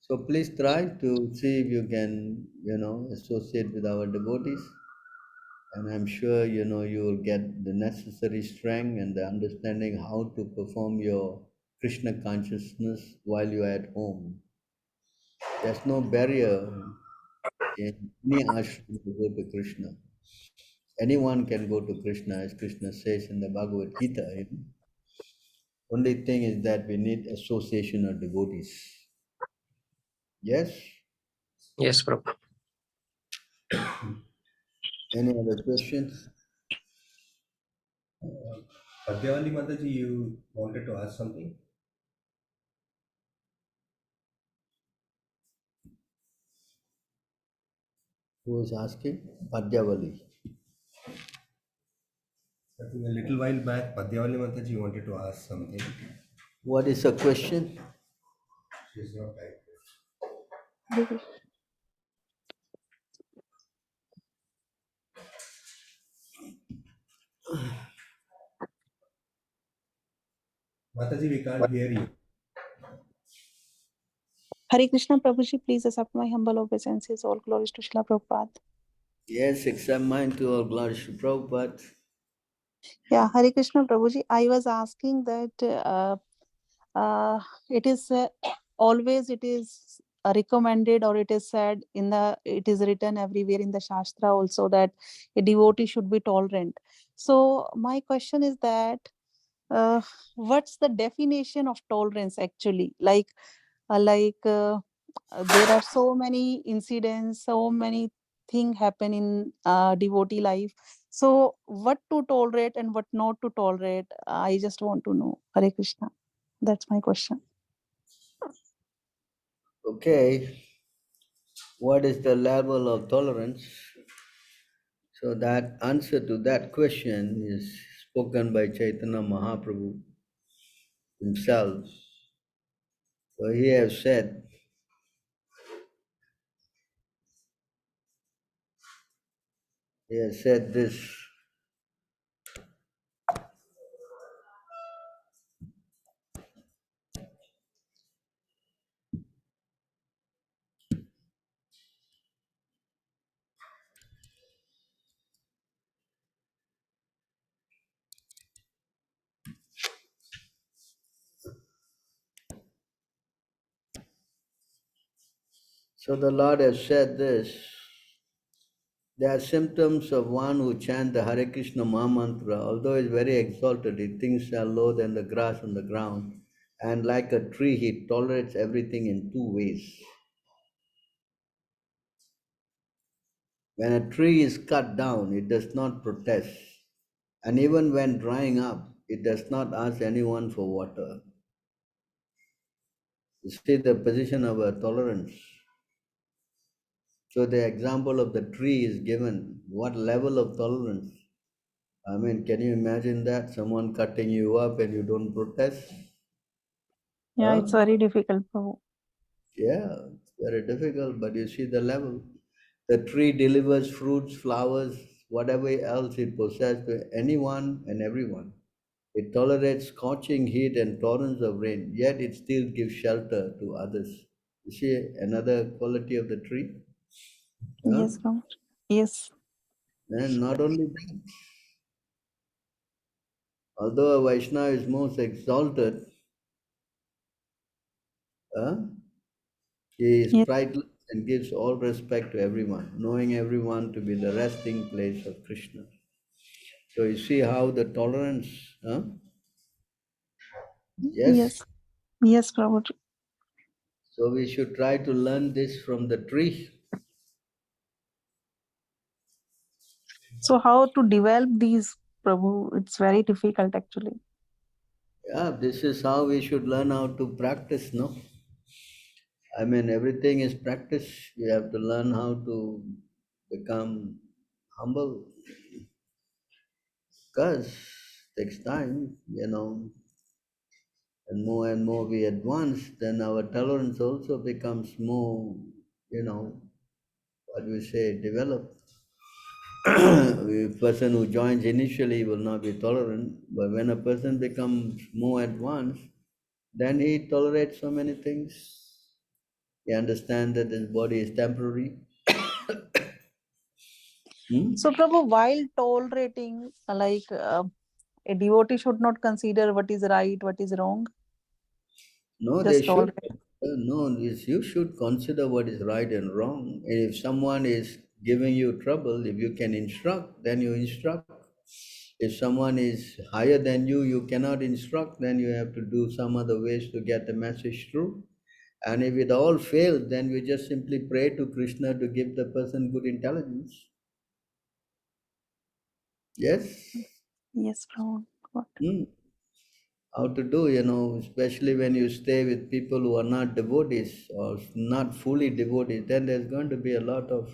So please try to see if you can, associate with our devotees. And I'm sure, you will get the necessary strength and the understanding how to perform your Krishna consciousness while you are at home. There's no barrier in any ashram to go to Krishna. Anyone can go to Krishna, as Krishna says in the Bhagavad Gita. Only thing is that we need association of devotees. Yes? Yes, Prabhu. Any other questions? Padyavali Mataji, you wanted to ask something? Who is asking? Padyavali. I think a little while back, Padyavali Mataji wanted to ask something. What is the question? She's not right. Mataji, we can't hear you. Hare Krishna Prabhuji, please accept my humble obeisances. All glories to Srila Prabhupada. Yes, accept mine to all glories to Prabhupada. Yeah, Hare Krishna Prabhuji, I was asking that it is always it is recommended, or it is said in the, it is written everywhere in the shastra also, that a devotee should be tolerant. So my question is that what's the definition of tolerance actually? There are so many incidents, so many things happen in devotee life. So what to tolerate and what not to tolerate, I just want to know. Hare Krishna. That's my question. Okay, what is the level of tolerance? So that answer to that question is spoken by Chaitanya Mahaprabhu himself. So he has said, this. So the Lord has said this. There are symptoms of one who chants the Hare Krishna Maha Mantra. Although he is very exalted, he thinks are low than the grass on the ground. And like a tree, he tolerates everything in two ways. When a tree is cut down, it does not protest. And even when drying up, it does not ask anyone for water. You see the position of a tolerance. So the example of the tree is given. What level of tolerance? I mean, can you imagine that? Someone cutting you up and you don't protest? Yeah, Huh? it's very difficult, Prabhu. Yeah, it's very difficult, but you see the level. The tree delivers fruits, flowers, whatever else it possesses to anyone and everyone. It tolerates scorching heat and torrents of rain, yet it still gives shelter to others. You see another quality of the tree? Huh? Yes, Prabhu. Yes. And not only that, although a Vaishnava is most exalted, huh, he is Yes. prideless and gives all respect to everyone, knowing everyone to be the resting place of Krishna. So you see how the tolerance, huh? Yes. Yes. Yes, Prabhu. So we should try to learn this from the tree. So how to develop these, Prabhu? It's very difficult actually. Yeah, this is how we should learn how to practice, no? I mean, everything is practice. You have to learn how to become humble. Because it takes time, and more we advance, then our tolerance also becomes more, what we say, developed. A person who joins initially will not be tolerant, but when a person becomes more advanced, then he tolerates so many things. He understands that this body is temporary. Hmm? So, Prabhu, while tolerating, a devotee should not consider what is right, what is wrong. No, they Just should. tolerate. No, you should consider what is right and wrong. And if someone is giving you trouble, if you can instruct, then you instruct. If someone is higher than you cannot instruct, then you have to do some other ways to get the message through. And if it all fails, then we just simply pray to Krishna to give the person good intelligence. Yes? Yes, Prabhu. Got it. Hmm. How to do, especially when you stay with people who are not devotees or not fully devotees, then there's going to be a lot of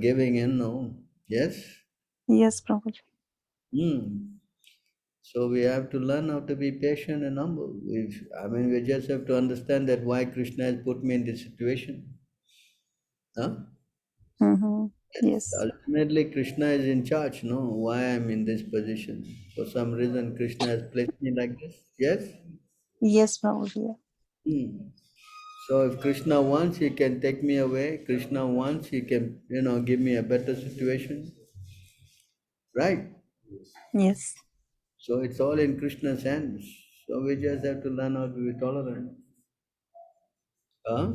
giving in, no? Yes? Yes, Prabhu. Hmm. So we have to learn how to be patient and humble. We just have to understand that why Krishna has put me in this situation. Huh? Mm-hmm. Yes. Definitely Krishna is in charge, no? Why I'm in this position. For some reason Krishna has placed me like this. Yes? Yes, Prabhuji. Hmm. So if Krishna wants, he can take me away. Krishna wants, he can, give me a better situation. Right? Yes. So it's all in Krishna's hands. So we just have to learn how to be tolerant. Huh?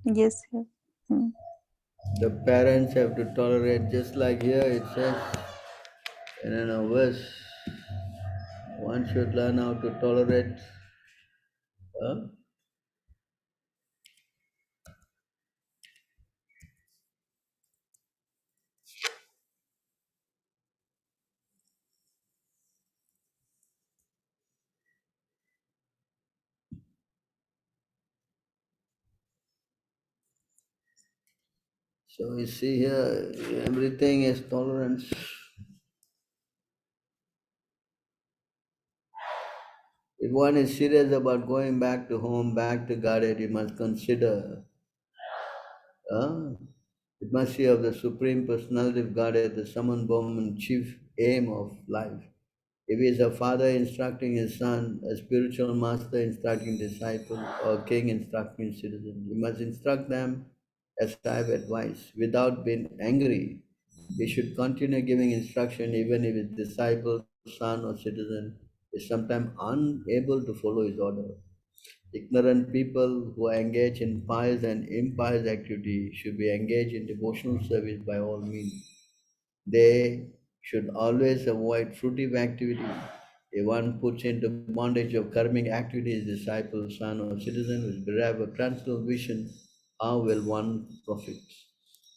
Yes. Yes. Hmm. The parents have to tolerate, just like here it says in a verse, one should learn how to tolerate. Huh? So you see here, everything is tolerance. If one is serious about going back to home, back to Godhead, you must consider it must be of the Supreme Personality of Godhead, the summon, bomb, and chief aim of life. If he is a father instructing his son, a spiritual master instructing disciple, or king instructing citizen, he must instruct them as I have advised, without being angry. He should continue giving instruction even if his disciple, son, or citizen is sometimes unable to follow his order. Ignorant people who are engaged in pious and impious activity should be engaged in devotional service by all means. They should always avoid fruitive activity. If one puts into bondage of karmic activities, disciple, son, or citizen who is bereft of transcendental vision, how will one profit?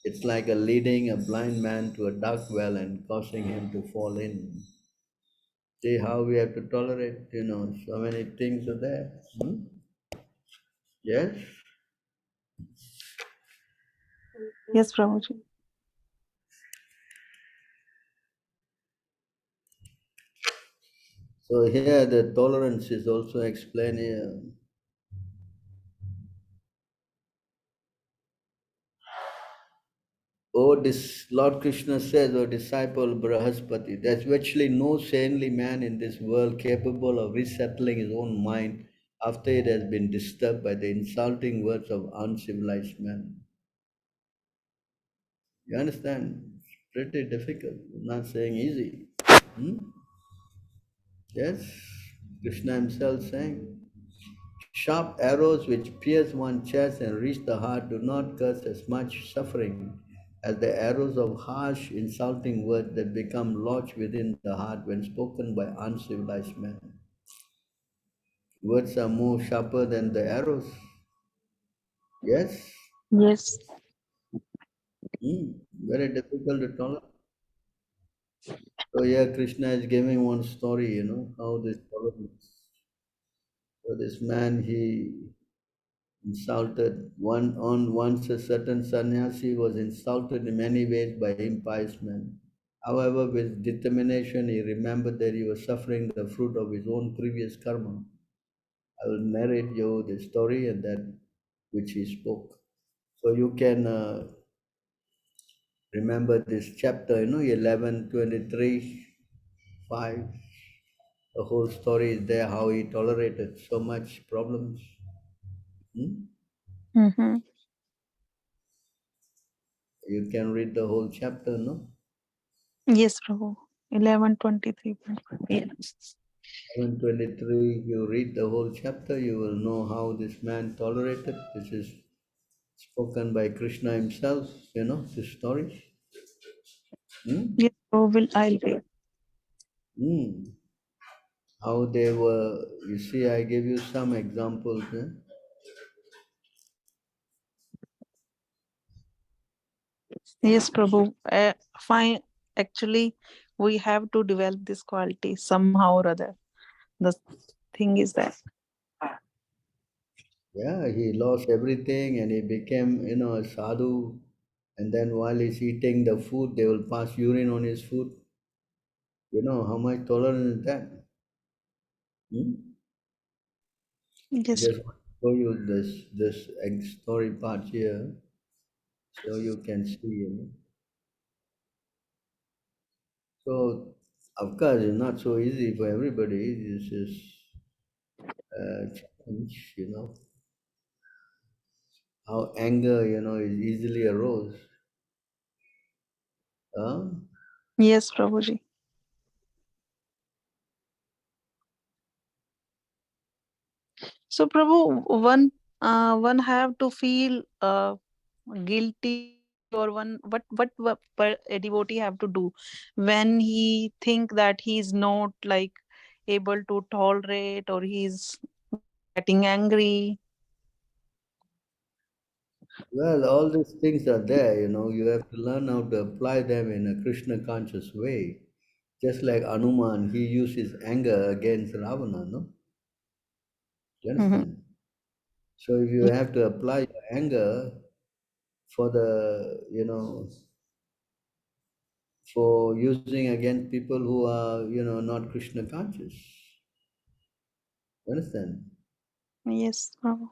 It's like a leading a blind man to a dark well and causing him to fall in. See how we have to tolerate, so many things are there. Hmm? Yes? Yes, Prabhuji. So here the tolerance is also explained here. Oh, this Lord Krishna says, oh disciple Brahaspati, there's virtually no saintly man in this world capable of resettling his own mind after it has been disturbed by the insulting words of uncivilized men. You understand? It's pretty difficult. I'm not saying easy. Hmm? Yes? Krishna himself saying, sharp arrows which pierce one's chest and reach the heart do not cause as much suffering as the arrows of harsh, insulting words that become lodged within the heart when spoken by uncivilized men. Words are more sharper than the arrows. Yes? Yes. Very difficult to tolerate. So here Krishna is giving one story, how this tolerance. So this man, he insulted once a certain sannyasi was insulted in many ways by impious men. However, with determination, he remembered that he was suffering the fruit of his own previous karma. I will narrate you the story and that which he spoke. So you can remember this chapter, 11, 23, 5. The whole story is there, how he tolerated so much problems. Mm-hmm. You can read the whole chapter, no? Yes, Prabhu. 11:23. Yes. 723, you read the whole chapter, you will know how this man tolerated. This is spoken by Krishna himself, this story. Yes, Prabhu. I'll read. How they were, you see, I give you some examples. Yes, Prabhu. Fine. Actually, we have to develop this quality somehow or other. The thing is that. Yeah, he lost everything and he became, a sadhu. And then while he's eating the food, they will pass urine on his food. You know how much tolerance is that? Hmm? Yes. Just want to show you this story part here, so you can see. So, of course, it's not so easy for everybody. This is a challenge, how anger, is easily arose. Huh? Yes, Prabhuji. So, Prabhu, one have to feel guilty, or what a devotee have to do when he think that he's not like able to tolerate, or he's getting angry. Well, all these things are there, you have to learn how to apply them in a Krishna conscious way. Just like Anuman, he used his anger against Ravana, no? Do you Mhm. understand? So if you have to apply your anger for for using against people who are, not Krishna conscious. You understand? Yes, Prabhu.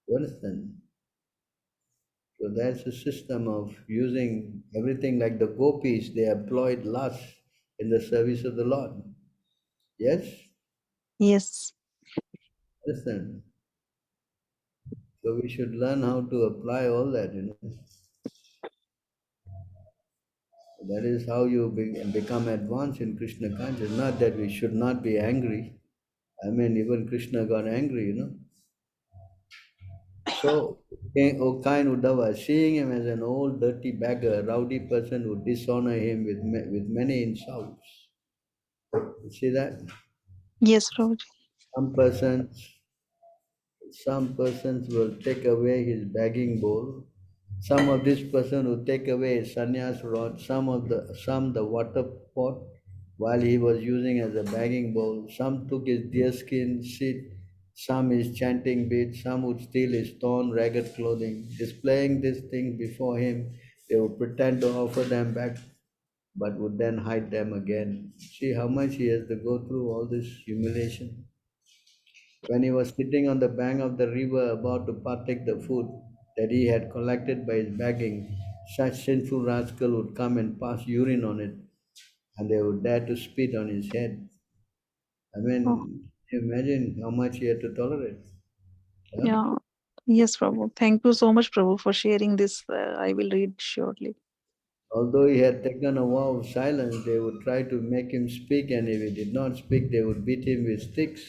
You understand? So that's a system of using everything like the gopis, they employed lust in the service of the Lord. Yes? Yes. Understand? So we should learn how to apply all that. That is how you become advanced in Krishna consciousness. Not that we should not be angry. I mean, even Krishna got angry. So, O kind Uddhava, seeing him as an old dirty beggar, rowdy person who dishonor him with many insults. You see that? Yes, Prabhuji. Some persons Some persons will take away his begging bowl. Some of this person will take away his sannyas rod. Some the water pot while he was using as a begging bowl. Some took his deerskin sheet. Some his chanting beads. Some would steal his torn, ragged clothing. Displaying these things before him, they would pretend to offer them back, but would then hide them again. See how much he has to go through all this humiliation. When he was sitting on the bank of the river about to partake the food that he had collected by his begging, such sinful rascal would come and pass urine on it, and they would dare to spit on his head. I Oh, mean, can you imagine how much he had to tolerate? Yeah? yeah. Yes, Prabhu. Thank you so much, Prabhu, for sharing this. I will read shortly. Although he had taken a vow of silence, they would try to make him speak, and if he did not speak, they would beat him with sticks.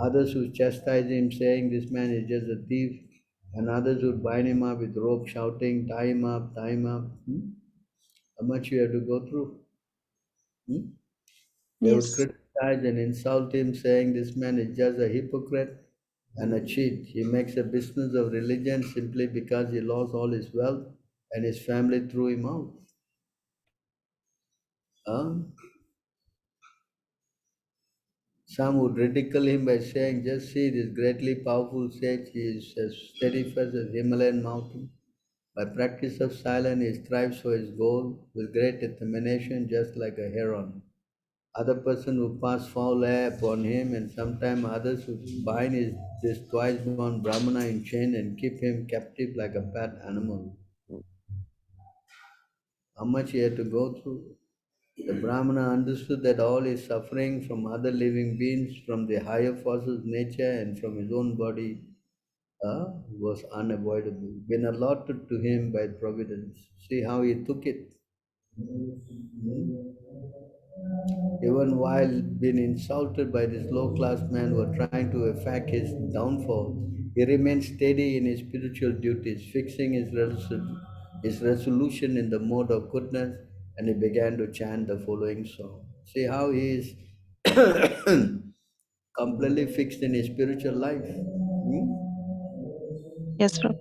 Others would chastise him, saying, "This man is just a thief." And others would bind him up with rope, shouting, "Tie him up, tie him up." How much you have to go through? Hmm? They would Yes. criticize and insult him, saying, "This man is just a hypocrite and a cheat. He makes a business of religion simply because he lost all his wealth and his family threw him out." Huh? Some would ridicule him by saying, "Just see this greatly powerful sage, he is as steadfast as Himalayan mountain. By practice of silence, he strives for his goal with great determination, just like a heron." Other person would pass foul air upon him, and sometimes others would bind this twice born Brahmana in chain and keep him captive like a pet animal. How much he had to go through? The Brahmana understood that all his suffering from other living beings, from the higher forces, nature, and from his own body was unavoidable, been allotted to him by providence. See how he took it. Hmm? Even while being insulted by this low class man who were trying to effect his downfall, he remained steady in his spiritual duties, fixing his resolution in the mode of goodness, and he began to chant the following song. See how he is completely fixed in his spiritual life. Yes, Prabhu.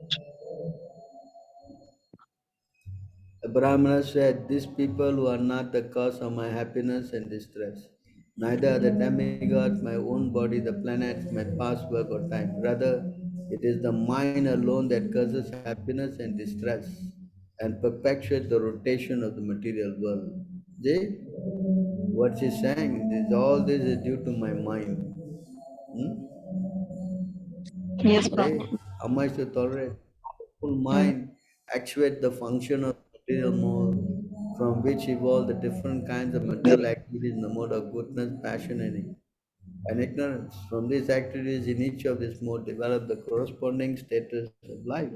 The Brahmana said, "These people who are not the cause of my happiness and distress, neither are the demigods, my own body, the planets, my past work or time. Rather, it is the mind alone that causes happiness and distress and perpetuates the rotation of the material world." See what she's saying? All this is due to my mind. Hmm? Yes, See Prabhu. how much to tolerate? Full Mm. mind actuate the function of material mode. from which evolve the different kinds of material activities in the mode of goodness, passion, and ignorance. From these activities in each of these modes develop the corresponding status of life.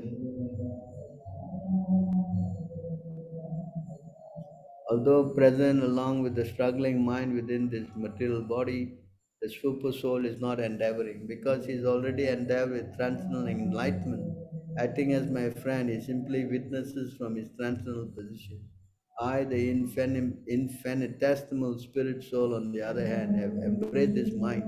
Although present along with the struggling mind within this material body, the super soul is not endeavoring because he is already endowed with transcendental enlightenment. Acting as my friend, he simply witnesses from his transcendental position. I, the infinitesimal spirit soul, on the other hand, have embraced this mind,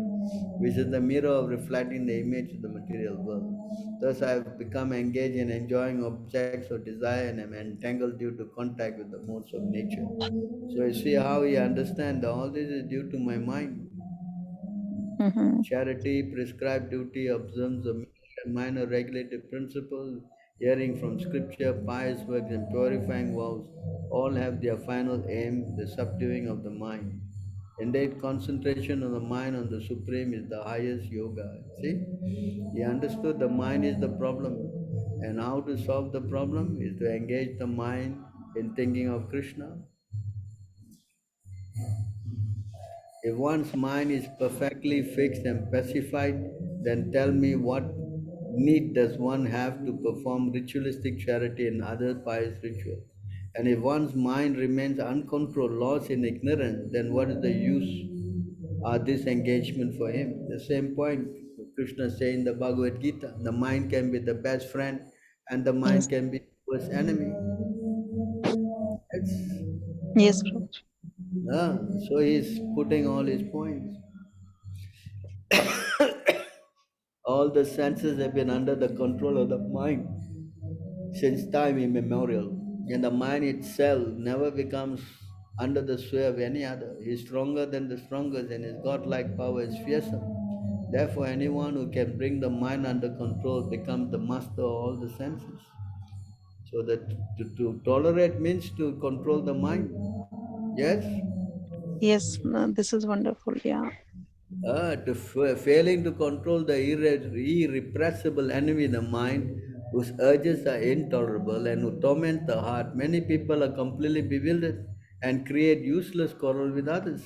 which is the mirror of reflecting the image of the material world. Thus, I have become engaged in enjoying objects of desire and am entangled due to contact with the modes of nature. So, you see how you understand that all this is due to my mind. Mm-hmm. Charity, prescribed duty, observance of major and minor regulative principles, hearing from scripture, pious works, and purifying vows all have their final aim, the subduing of the mind. Indeed, concentration of the mind on the Supreme is the highest yoga. See? He understood the mind is the problem. And how to solve the problem is to engage the mind in thinking of Krishna. If one's mind is perfectly fixed and pacified, then tell me what need does one have to perform ritualistic charity and other pious rituals? And if one's mind remains uncontrolled, lost in ignorance, then what is the use of this engagement for him? The same point Krishna says in the Bhagavad Gita, the mind can be the best friend and the Yes. mind can be the worst enemy. Yes, Prabhuji. Ah, so he's putting all his points. All the senses have been under the control of the mind since time immemorial, and the mind itself never becomes under the sway of any other. He is stronger than the strongest, and his godlike power is fearsome. Therefore, anyone who can bring the mind under control becomes the master of all the senses. So that to tolerate means to control the mind. Yes? Yes, no, this is wonderful. Yeah. Failing to control the irrepressible enemy, the mind, whose urges are intolerable and who torment the heart, many people are completely bewildered and create useless quarrel with others.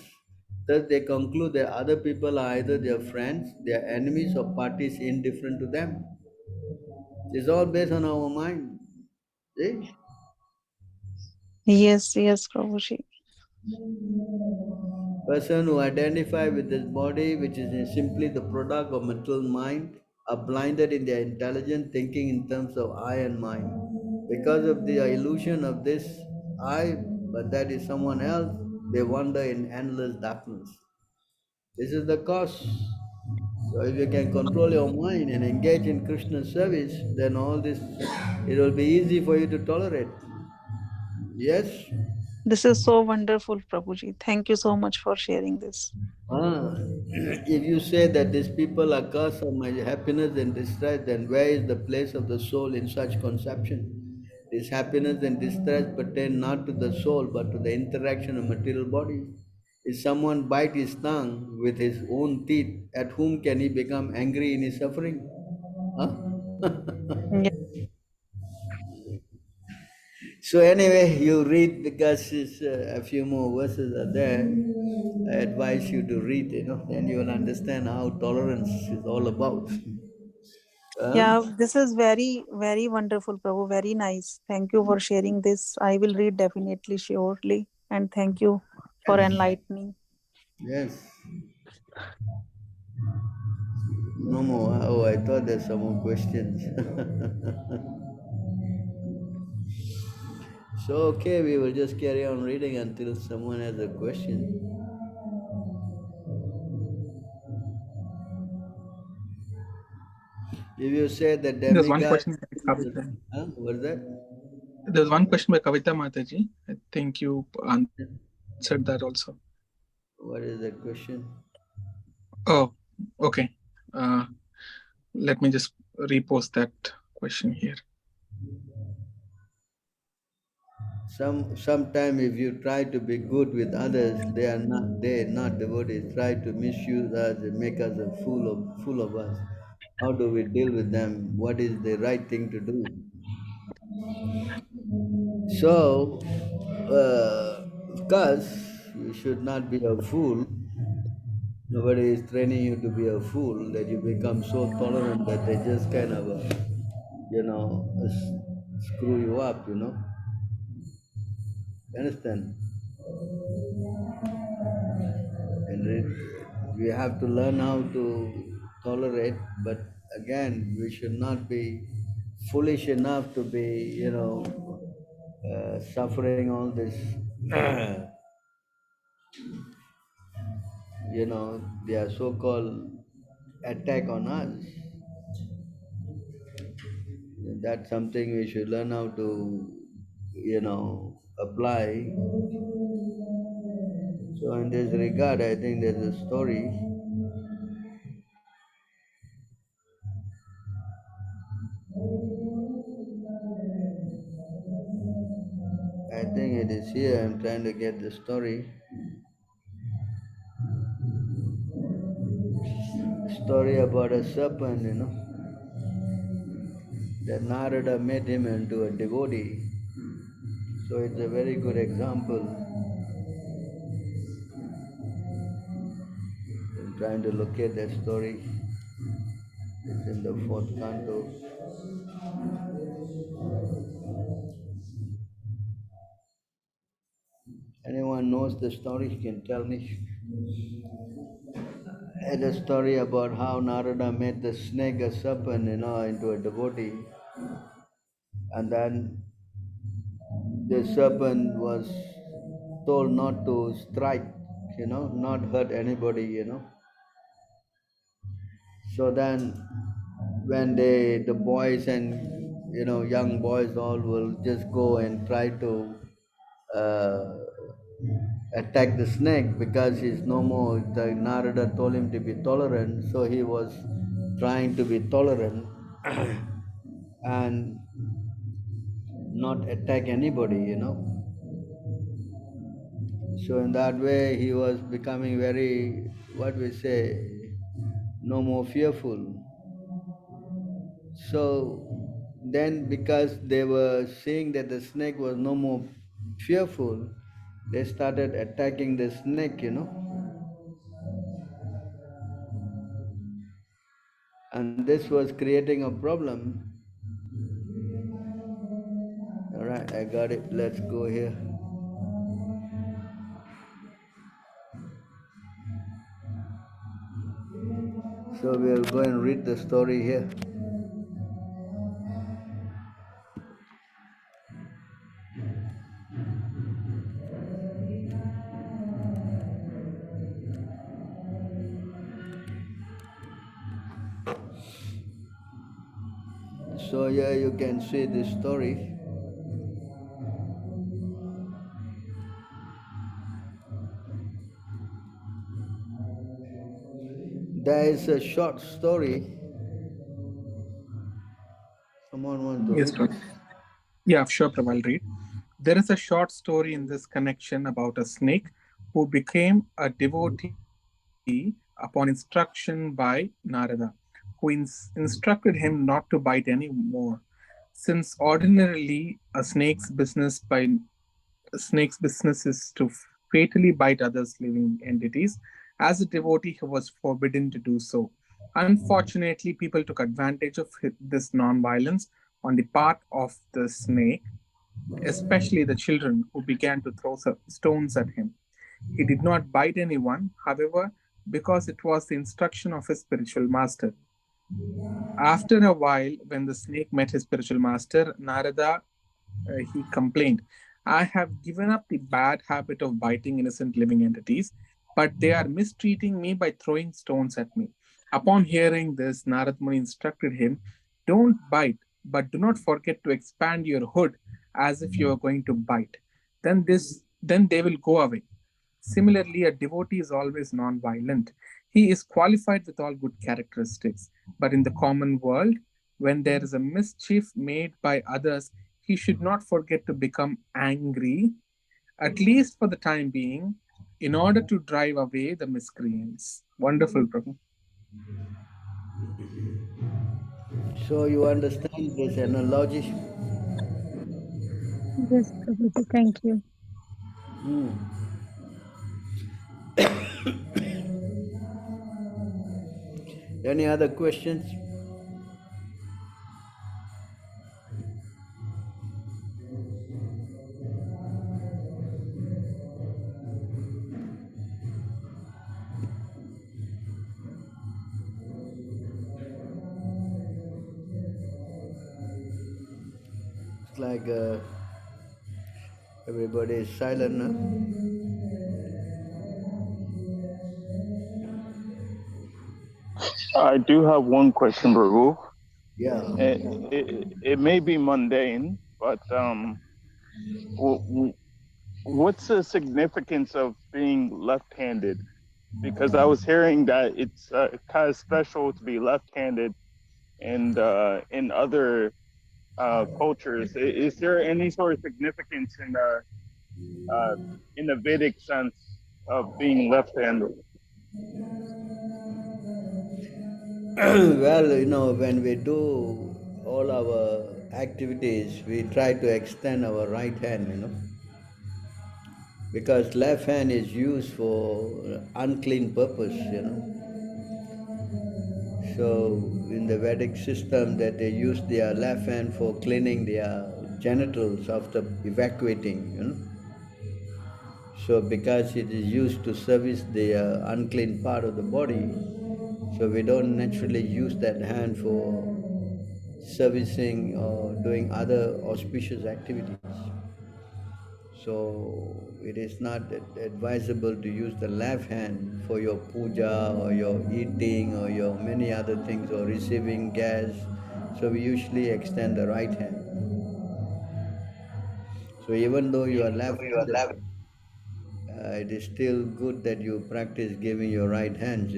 Thus, they conclude that other people are either their friends, their enemies, or parties indifferent to them. It's all based on our mind. See? Yes, yes, Prabhuji. Person who identify with this body, which is simply the product of material mind, are blinded in their intelligent thinking in terms of I and mine. Because of the illusion of this I, but that is someone else, they wander in endless darkness. This is the cause. So if you can control your mind and engage in Krishna's service, then all this, it will be easy for you to tolerate. Yes? This is so wonderful, Prabhuji. Thank you so much for sharing this. If you say that these people are cause of my happiness and distress, then where is the place of the soul in such conception? This happiness and distress pertain not to the soul but to the interaction of material body. If someone bite his tongue with his own teeth, at whom can he become angry in his suffering? Huh? Yeah. So anyway, you read because a few more verses are there. I advise you to read, then you will understand how tolerance is all about. Yeah, this is very, very wonderful, Prabhu. Very nice. Thank you for sharing this. I will read definitely, surely. And thank you for enlightening. Yes. No more. Oh, I thought there's some more questions. So okay, we will just carry on reading until someone has a question. If you say the There's one demigod, question by Kavita. What is that? There's one question by Kavita Mataji. I think you answered that also. What is that question? Oh, okay. Let me just repost that question here. Sometime if you try to be good with others, they not devotees, try to misuse us and make us a fool of us. How do we deal with them? What is the right thing to do? So Of course, you should not be a fool. Nobody is training you to be a fool that you become so tolerant that they just kind of, screw you up, Understand? And we have to learn how to tolerate, but again, we should not be foolish enough to be, suffering all this, their so-called attack on us. That's something we should learn how to, apply. So in this regard, I think there's a story. I think it is here. I'm trying to get the story. Story about a serpent, that Narada made him into a devotee. So it's a very good example. I'm trying to locate that story. It's in the fourth canto. Anyone knows the story can tell me. It's a story about how Narada made the snake a serpent, into a devotee. And then the serpent was told not to strike, not hurt anybody. So then when the boys and young boys all will just go and try to uh, attack the snake because he's no more, the Narada told him to be tolerant, so he was trying to be tolerant and not attack anybody. So in that way he was becoming very, what we say, no more fearful. So then, because they were seeing that the snake was no more fearful, they started attacking the snake. And this was creating a problem. All right, I got it. Let's go here. So we'll go and read the story here. So here you can see this story. There is a short story. Someone wants to Yes, read Prabhu. this? Yeah, sure, Prabhu. I'll read. There is a short story in this connection about a snake who became a devotee upon instruction by Narada, who instructed him not to bite any more. Since ordinarily a snake's business is to fatally bite others living entities, as a devotee he was forbidden to do so. Unfortunately, people took advantage of this non-violence on the part of the snake, especially the children who began to throw stones at him. He did not bite anyone, however, because it was the instruction of his spiritual master. After a while, when the snake met his spiritual master, Narada, he complained, I have given up the bad habit of biting innocent living entities, but they are mistreating me by throwing stones at me. Upon hearing this, Narad Muni instructed him, don't bite, but do not forget to expand your hood as if you are going to bite. Then they will go away. Similarly, a devotee is always non-violent. He is qualified with all good characteristics. But in the common world, when there is a mischief made by others, he should not forget to become angry, at least for the time being, in order to drive away the miscreants. Wonderful, Prabhu. So you understand this analogy? Yes, Prabhuji, thank you. Mm. Any other questions? It's like everybody is silent now. I do have one question, Prabhu. Yeah. It may be mundane, but what's the significance of being left-handed? Because I was hearing that it's kind of special to be left-handed, and in other cultures, is there any sort of significance in the Vedic sense of being left-handed? Well, when we do all our activities, we try to extend our right hand, because left hand is used for unclean purpose. So in the Vedic system that they use their left hand for cleaning their genitals after evacuating. So because it is used to service the unclean part of the body, so we don't naturally use that hand for servicing or doing other auspicious activities. So it is not advisable to use the left hand for your puja or your eating or your many other things or receiving gas. So we usually extend the right hand. So even though you are left-handed, it is still good that you practice giving your right hands.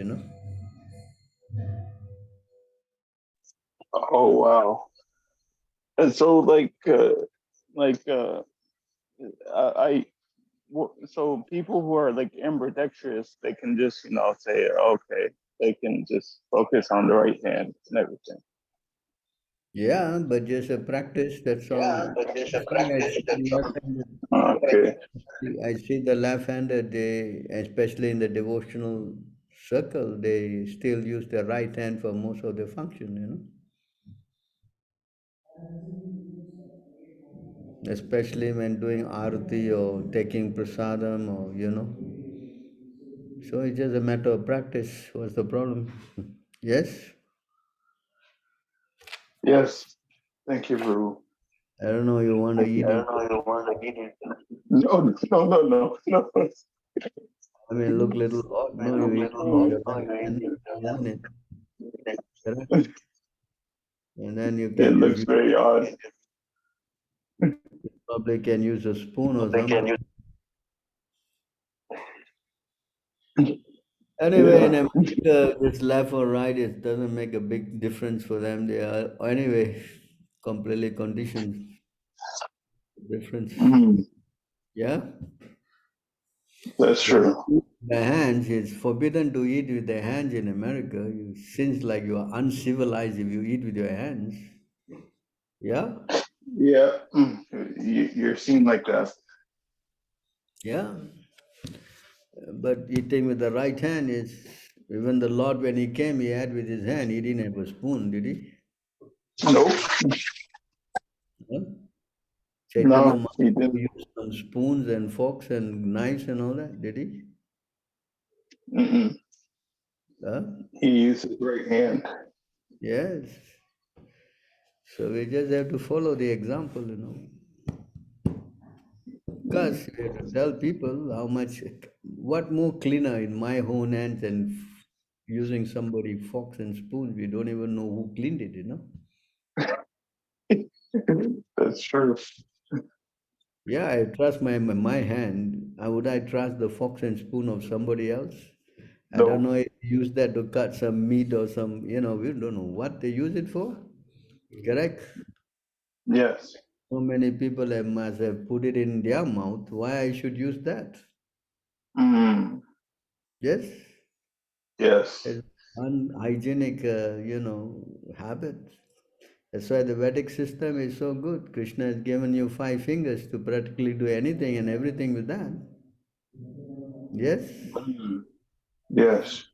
Oh wow! And so like I so people who are like ambidextrous, they can just say okay, they can just focus on the right hand and everything. Yeah, but just a practice, that's all. That's why I see the left-handed. Okay. I see the left-handed, they, especially in the devotional circle, they still use their right hand for most of their function. Especially when doing arati or taking prasadam or. So it's just a matter of practice. What's the problem? Yes? Yes. Thank you, Prabhu. I don't know, you want to eat it. No, no, no, no, no. I mean, look little odd. No, you eat it with your right hand, isn't it? Correct? And then you It can looks use, very odd. probably can use a spoon or something. Anyway, in Yeah. America, this left or right, it doesn't make a big difference for them. They are, anyway, completely conditioned. Difference. Mm, Yeah? that's But true. the hands, it's forbidden to eat with the hands in America. You seems like you are uncivilized if you eat with your hands. Yeah? Yeah. You're seen like that. Yeah. But eating with the right hand is, even the Lord, when he came, he had with his hand. He didn't have a spoon, did he? Nope. Huh? Chaitanya No, he Mahaprabhu didn't. used some spoons and forks and knives and all that, did he? Mm-mm. Huh? He used his right hand. Yes. So we just have to follow the example. Because we have to tell people how much, what more cleaner in my own hands than using somebody forks and spoons. We don't even know who cleaned it. That's true. Yeah, I trust my hand. Would I trust the forks and spoon of somebody else? I don't No. know if they use that to cut some meat or we don't know what they use it for. Correct? Yes. So many people must have put it in their mouth. Why I should use that? Mm, Yes? yes. It's unhygienic, habit. That's why the Vedic system is so good. Krishna has given you 5 fingers to practically do anything and everything with that. Yes? Mm. Yes.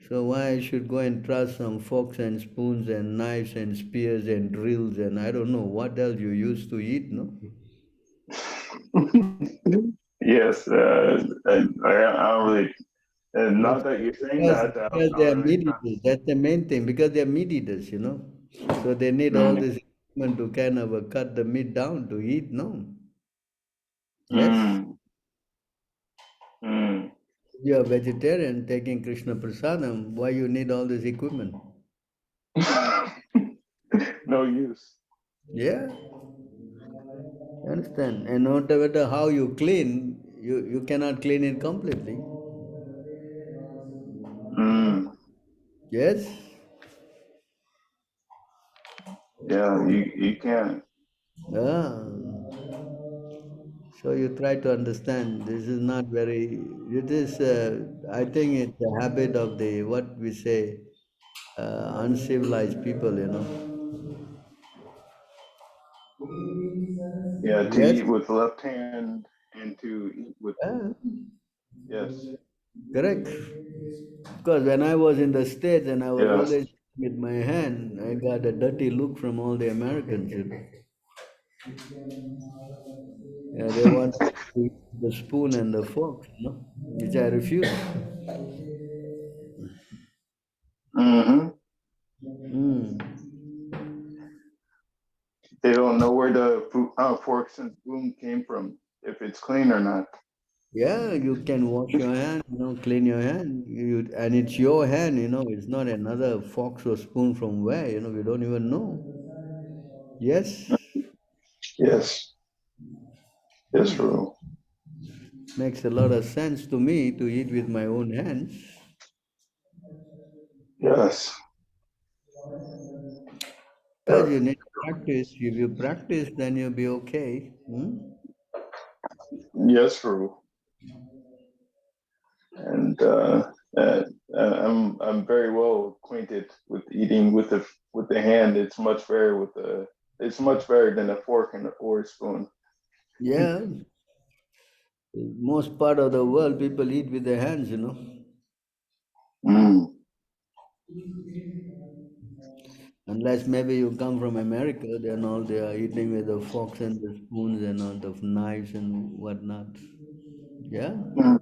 So why I should go and trust some forks and spoons and knives and spears and drills and I don't know what else you used to eat, no? Yes. I don't really. And now That's that you're saying because, that, I because they don't are really meat trust. eaters. That's the main thing, because they are meat eaters, So they need all Mm. this equipment to kind of cut the meat down to eat, no? Yes? Mm. Mm. You're a vegetarian taking Krishna Prasadam, why you need all this equipment? No use. Yeah, you understand? And no matter how you clean, you cannot clean it completely. Mm. Yes? Yeah, you can't. Ah. So you try to understand. This is not very. It is. I think it's a habit of the what we say, uncivilized people. Yeah, to Yes. eat with left hand and to eat with Ah, yes. correct. Because when I was in the States and I was Yes. always with my hand, I got a dirty look from all the Americans. Yeah, they want to eat the spoon and the fork, which I refuse. Mm-hmm. Mm. They don't know where the forks and spoon came from, if it's clean or not. Yeah, you can wash your hand, clean your hand. And it's your hand, it's not another fork or spoon from where, we don't even know. Yes? Yes. Yes, true. Makes a lot of sense to me to eat with my own hands. Yes. Because you need practice. If you practice, then you'll be okay. Yes, true. And I'm very well acquainted with eating with the hand. It's much better than a fork and or a spoon. Yeah, most part of the world, people eat with their hands. Mm. Unless maybe you come from America, then all they are eating with the forks and the spoons and all the knives and whatnot. Yeah? Mm.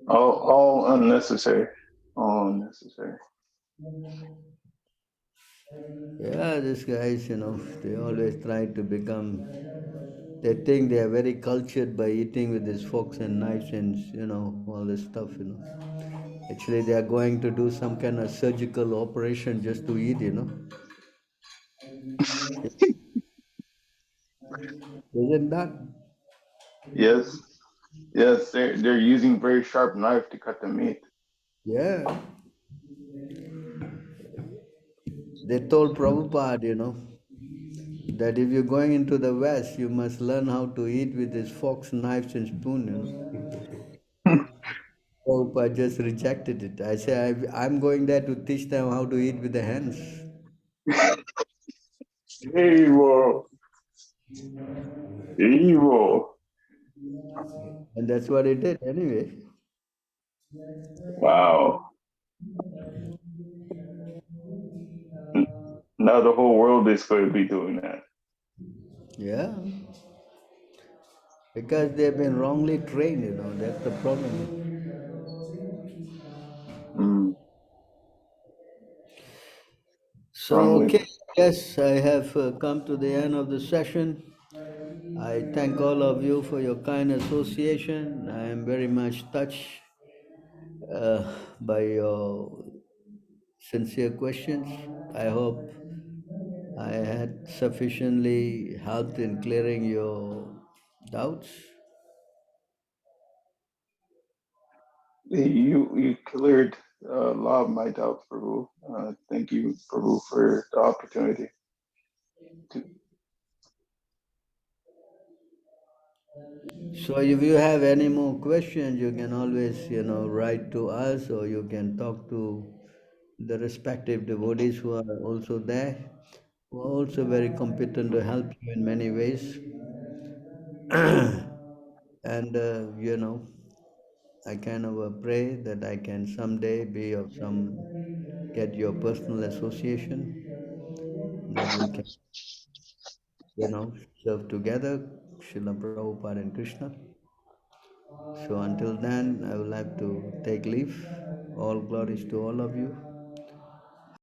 All unnecessary. All unnecessary. Yeah, these guys, they always try to become, they think they are very cultured by eating with these forks and knives and, all this stuff. Actually, they are going to do some kind of surgical operation just to eat. Isn't that? Yes. Yes, they're using very sharp knife to cut the meat. Yeah. They told Prabhupada, that if you're going into the West, you must learn how to eat with these forks, knives, and spoon. Prabhupada just rejected it. I say, I'm going there to teach them how to eat with the hands. Evil. Evil. And that's what he did anyway. Wow. Now the whole world is going to be doing that. Yeah. Because they've been wrongly trained, that's the problem. Mm. So, Wrongly. okay, yes, I have come to the end of the session. I thank all of you for your kind association. I am very much touched by your sincere questions. I hope I had sufficiently helped in clearing your doubts. You cleared a lot of my doubts, Prabhu. Thank you, Prabhu, for the opportunity. So if you have any more questions, you can always, write to us or you can talk to the respective devotees who are also there, who are also very competent to help you in many ways. And I kind of pray that I can someday be of some, get your personal association, that we can, serve together, Srila Prabhupada and Krishna. So until then, I will have to take leave. All glories to all of you.